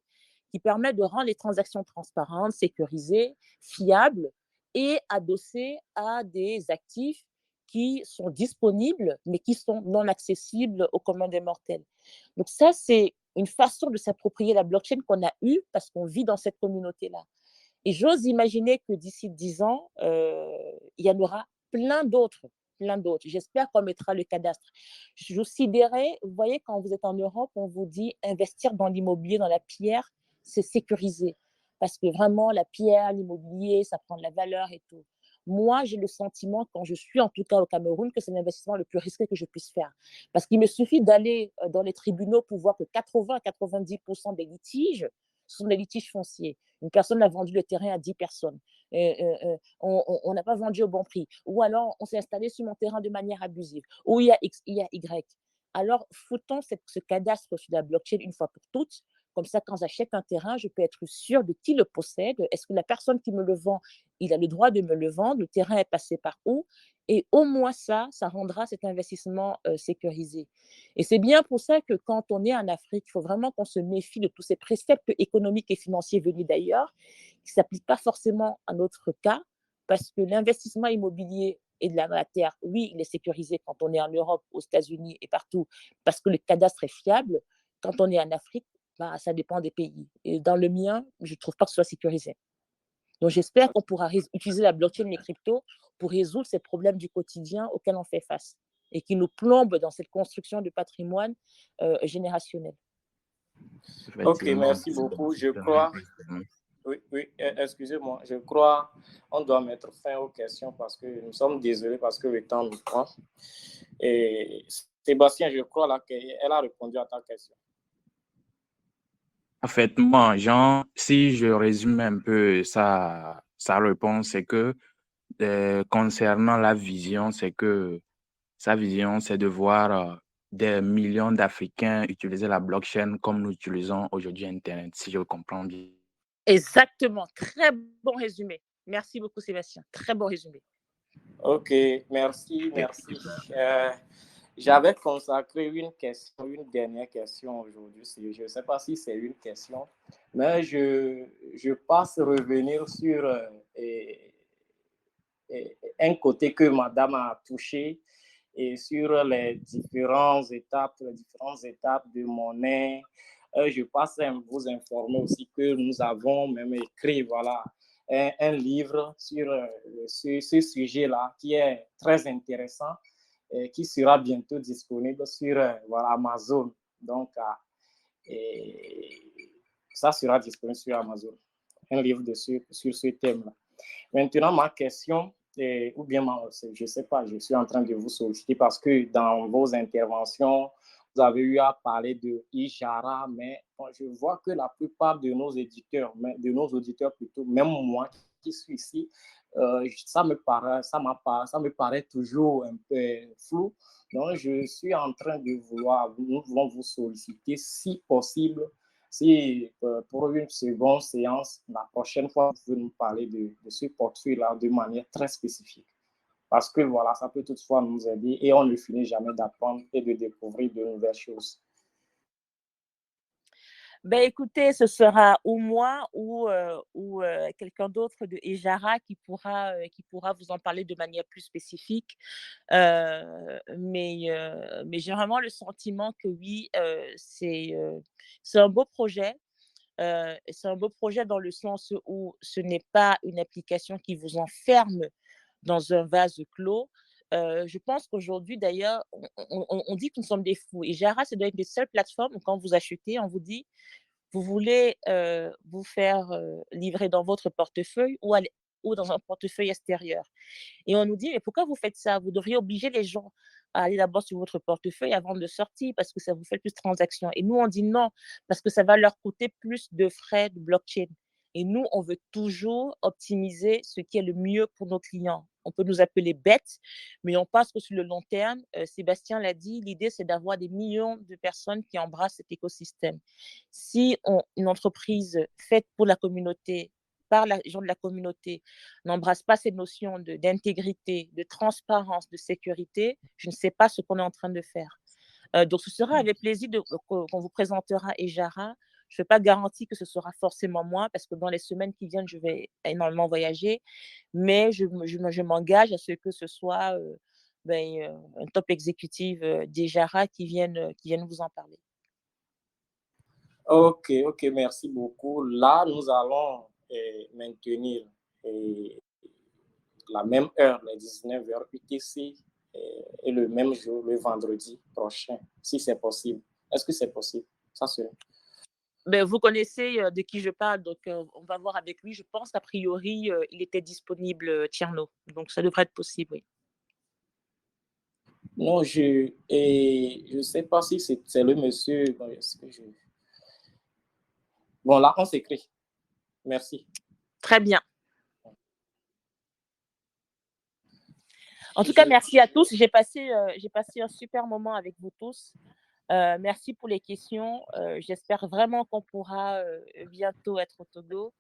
B: qui permet de rendre les transactions transparentes, sécurisées, fiables et adossées à des actifs qui sont disponibles, mais qui sont non accessibles au commun des mortels. Donc ça, c'est une façon de s'approprier la blockchain qu'on a eue parce qu'on vit dans cette communauté-là. Et j'ose imaginer que d'ici 10 ans, il y en aura plein d'autres. J'espère qu'on mettra le cadastre. Je vous sidérais, vous voyez, quand vous êtes en Europe, on vous dit investir dans l'immobilier, dans la pierre, c'est sécurisé. Parce que vraiment, la pierre, l'immobilier, ça prend de la valeur et tout. Moi, j'ai le sentiment, quand je suis en tout cas au Cameroun, que c'est l'investissement le plus risqué que je puisse faire. Parce qu'il me suffit d'aller dans les tribunaux pour voir que 80 à 90% des litiges sont des litiges fonciers. Une personne a vendu le terrain à 10 personnes. On n'a pas vendu au bon prix. Ou alors, on s'est installé sur mon terrain de manière abusive. Ou il y a X, il y a Y. Alors, foutons ce cadastre sur la blockchain une fois pour toutes. Comme ça, quand j'achète un terrain, je peux être sûr de qui le possède. Est-ce que la personne qui me le vend, il a le droit de me le vendre? Le terrain est passé par où? Et au moins ça rendra cet investissement sécurisé. Et c'est bien pour ça que quand on est en Afrique, il faut vraiment qu'on se méfie de tous ces préceptes économiques et financiers venus d'ailleurs, qui ne s'appliquent pas forcément à notre cas, parce que l'investissement immobilier et de la terre, oui, il est sécurisé quand on est en Europe, aux États-Unis et partout, parce que le cadastre est fiable. Quand on est en Afrique, bah, ça dépend des pays. Et dans le mien, je ne trouve pas que ce soit sécurisé. Donc, j'espère qu'on pourra utiliser la blockchain et les cryptos pour résoudre ces problèmes du quotidien auxquels on fait face et qui nous plombent dans cette construction de patrimoine générationnel.
C: Ok, merci beaucoup. Je crois... Oui, excusez-moi. Je crois qu'on doit mettre fin aux questions parce que nous sommes désolés parce que le temps nous prend. Et Sébastien, je crois là qu'elle a répondu à ta question.
A: En fait, moi, Jean, si je résume un peu sa réponse, c'est que concernant la vision, c'est que sa vision, c'est de voir des millions d'Africains utiliser la blockchain comme nous utilisons aujourd'hui Internet, si je comprends bien.
B: Exactement. Très bon résumé. Merci beaucoup, Sébastien. Très bon résumé.
C: Ok, merci. J'avais consacré une dernière question aujourd'hui. Je ne sais pas si c'est une question, mais je passe revenir sur un côté que Madame a touché et sur les différentes étapes de monnaie. Je passe à vous informer aussi que nous avons même écrit un livre sur ce sujet-là qui est très intéressant et qui sera bientôt disponible sur Amazon. Donc, ça sera disponible sur Amazon, un livre sur ce thème-là. Maintenant, ma question, ou bien je ne sais pas, je suis en train de vous solliciter parce que dans vos interventions, vous avez eu à parler de Ijara, mais je vois que la plupart de nos auditeurs plutôt, même moi qui suis ici, ça me paraît toujours un peu flou. Donc, je suis en train de nous voulons vous solliciter, si possible, si pour une seconde séance, la prochaine fois, vous pouvez nous parler de ce portefeuille-là de manière très spécifique. Parce que voilà, ça peut toutefois nous aider et on ne finit jamais d'apprendre et de découvrir de nouvelles choses.
B: Ben, écoutez, ce sera ou moi ou quelqu'un d'autre de Ejara qui pourra vous en parler de manière plus spécifique. Mais j'ai vraiment le sentiment que oui, c'est un beau projet. C'est un beau projet dans le sens où ce n'est pas une application qui vous enferme dans un vase clos. Je pense qu'aujourd'hui, d'ailleurs, on dit que nous sommes des fous. Et Jara, c'est doit être les seules plateformes où quand vous achetez, on vous dit, vous voulez vous faire livrer dans votre portefeuille ou dans un portefeuille extérieur. Et on nous dit, mais pourquoi vous faites ça? Vous devriez obliger les gens à aller d'abord sur votre portefeuille avant de sortir parce que ça vous fait plus de transactions. Et nous, on dit non, parce que ça va leur coûter plus de frais de blockchain. Et nous, on veut toujours optimiser ce qui est le mieux pour nos clients. On peut nous appeler bêtes, mais on pense que sur le long terme, Sébastien l'a dit, l'idée, c'est d'avoir des millions de personnes qui embrassent cet écosystème. Si une entreprise faite pour la communauté, par les gens de la communauté, n'embrasse pas ces notions d'intégrité, de transparence, de sécurité, je ne sais pas ce qu'on est en train de faire. Donc, ce sera avec plaisir qu'on vous présentera Ejara. Je ne peux pas garantir que ce sera forcément moi, parce que dans les semaines qui viennent, je vais énormément voyager, mais je m'engage à ce que ce soit un top exécutif d'Ejara qui vienne vous en parler.
C: Ok, merci beaucoup. Là, nous allons maintenir la même heure, les 19h UTC, et le même jour, le vendredi prochain, si c'est possible. Est-ce que c'est possible? Ça serait.
B: Ben, vous connaissez de qui je parle, donc on va voir avec lui. Je pense qu'a priori, il était disponible, Tierno. Donc, ça devrait être possible, oui.
C: Non, je ne sais pas si c'est le monsieur. Bon, là, on s'écrit. Merci.
B: Très bien. En tout cas, merci à tous. J'ai passé un super moment avec vous tous. Merci pour les questions. J'espère vraiment qu'on pourra bientôt être au Togo.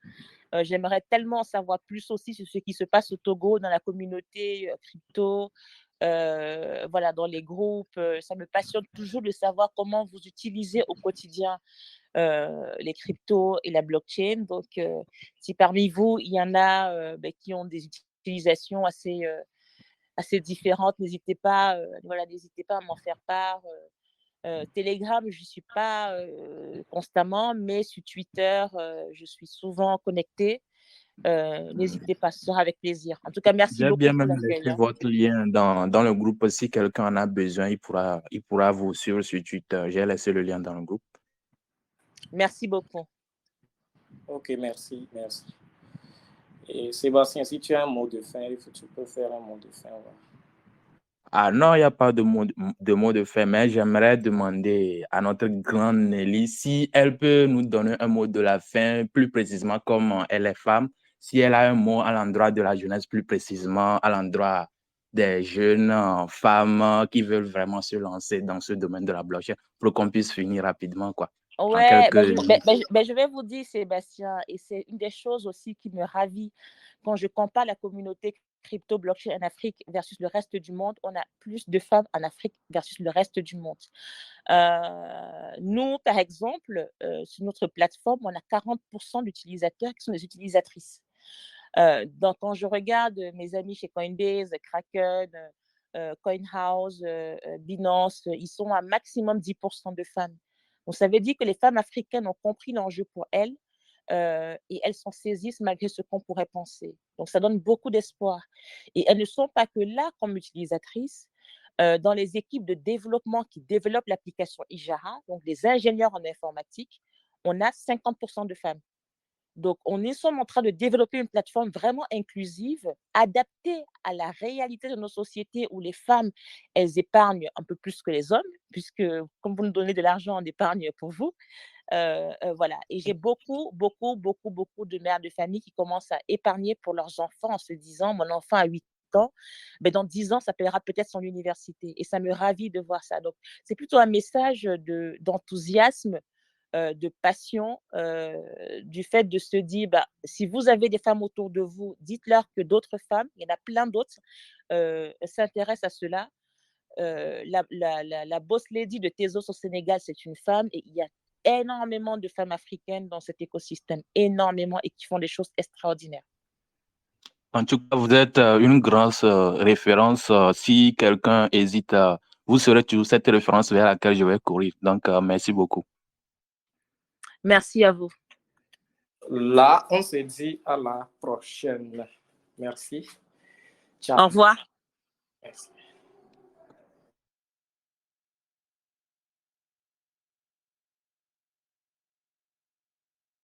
B: J'aimerais tellement en savoir plus aussi sur ce qui se passe au Togo, dans la communauté crypto, voilà, dans les groupes. Ça me passionne toujours de savoir comment vous utilisez au quotidien les cryptos et la blockchain. Donc, si parmi vous, il y en a qui ont des utilisations assez différentes, n'hésitez pas à m'en faire part. Telegram, je ne suis pas constamment, mais sur Twitter, je suis souvent connectée. N'hésitez pas, ce sera avec plaisir. En tout cas, merci beaucoup
A: J'ai bien
B: pour
A: même
B: l'accueil.
A: laissé votre lien dans le groupe. Si quelqu'un en a besoin, il pourra vous suivre sur Twitter. J'ai laissé le lien dans le groupe.
B: Merci beaucoup.
C: Ok, merci. Et Sébastien, si tu as un mot de fin, tu peux faire un mot de fin. Voilà.
A: Ah non, il n'y a pas de mot de fin, mais j'aimerais demander à notre grande Nelly si elle peut nous donner un mot de la fin, plus précisément comme elle est femme, si elle a un mot à l'endroit de la jeunesse, plus précisément à l'endroit des jeunes femmes qui veulent vraiment se lancer dans ce domaine de la blockchain pour qu'on puisse finir rapidement, quoi.
B: Ouais, je vais vous dire, Sébastien, et c'est une des choses aussi qui me ravit quand je compare la communauté crypto blockchain en Afrique versus le reste du monde. On a plus de femmes en Afrique versus le reste du monde. Nous, par exemple, sur notre plateforme, on a 40% d'utilisateurs qui sont des utilisatrices. Donc, quand je regarde mes amis chez Coinbase, Kraken, CoinHouse, Binance, ils sont à maximum 10% de femmes. Donc, ça veut dire que les femmes africaines ont compris l'enjeu pour elles et elles s'en saisissent malgré ce qu'on pourrait penser. Donc, ça donne beaucoup d'espoir. Et elles ne sont pas que là comme utilisatrices. Dans les équipes de développement qui développent l'application Ejara, donc les ingénieurs en informatique, on a 50% de femmes. Donc, on sommes en train de développer une plateforme vraiment inclusive, adaptée à la réalité de nos sociétés où les femmes, elles épargnent un peu plus que les hommes, puisque comme vous nous donnez de l'argent, on épargne pour vous. Voilà. Et j'ai beaucoup de mères de famille qui commencent à épargner pour leurs enfants en se disant, mon enfant a 8 ans, mais dans 10 ans, ça paiera peut-être son université. Et ça me ravit de voir ça. Donc, c'est plutôt un message d'enthousiasme, de passion, du fait de se dire, si vous avez des femmes autour de vous, dites-leur que d'autres femmes, il y en a plein d'autres, s'intéressent à cela. La boss lady de Tezos au Sénégal, c'est une femme, et il y a énormément de femmes africaines dans cet écosystème, énormément, et qui font des choses extraordinaires.
I: En tout cas, vous êtes une grande référence. Si quelqu'un hésite, vous serez toujours cette référence vers laquelle je vais courir. Donc, merci beaucoup.
B: Merci à vous.
C: Là, on se dit à la prochaine. Merci. Ciao.
B: Au revoir.
C: Merci.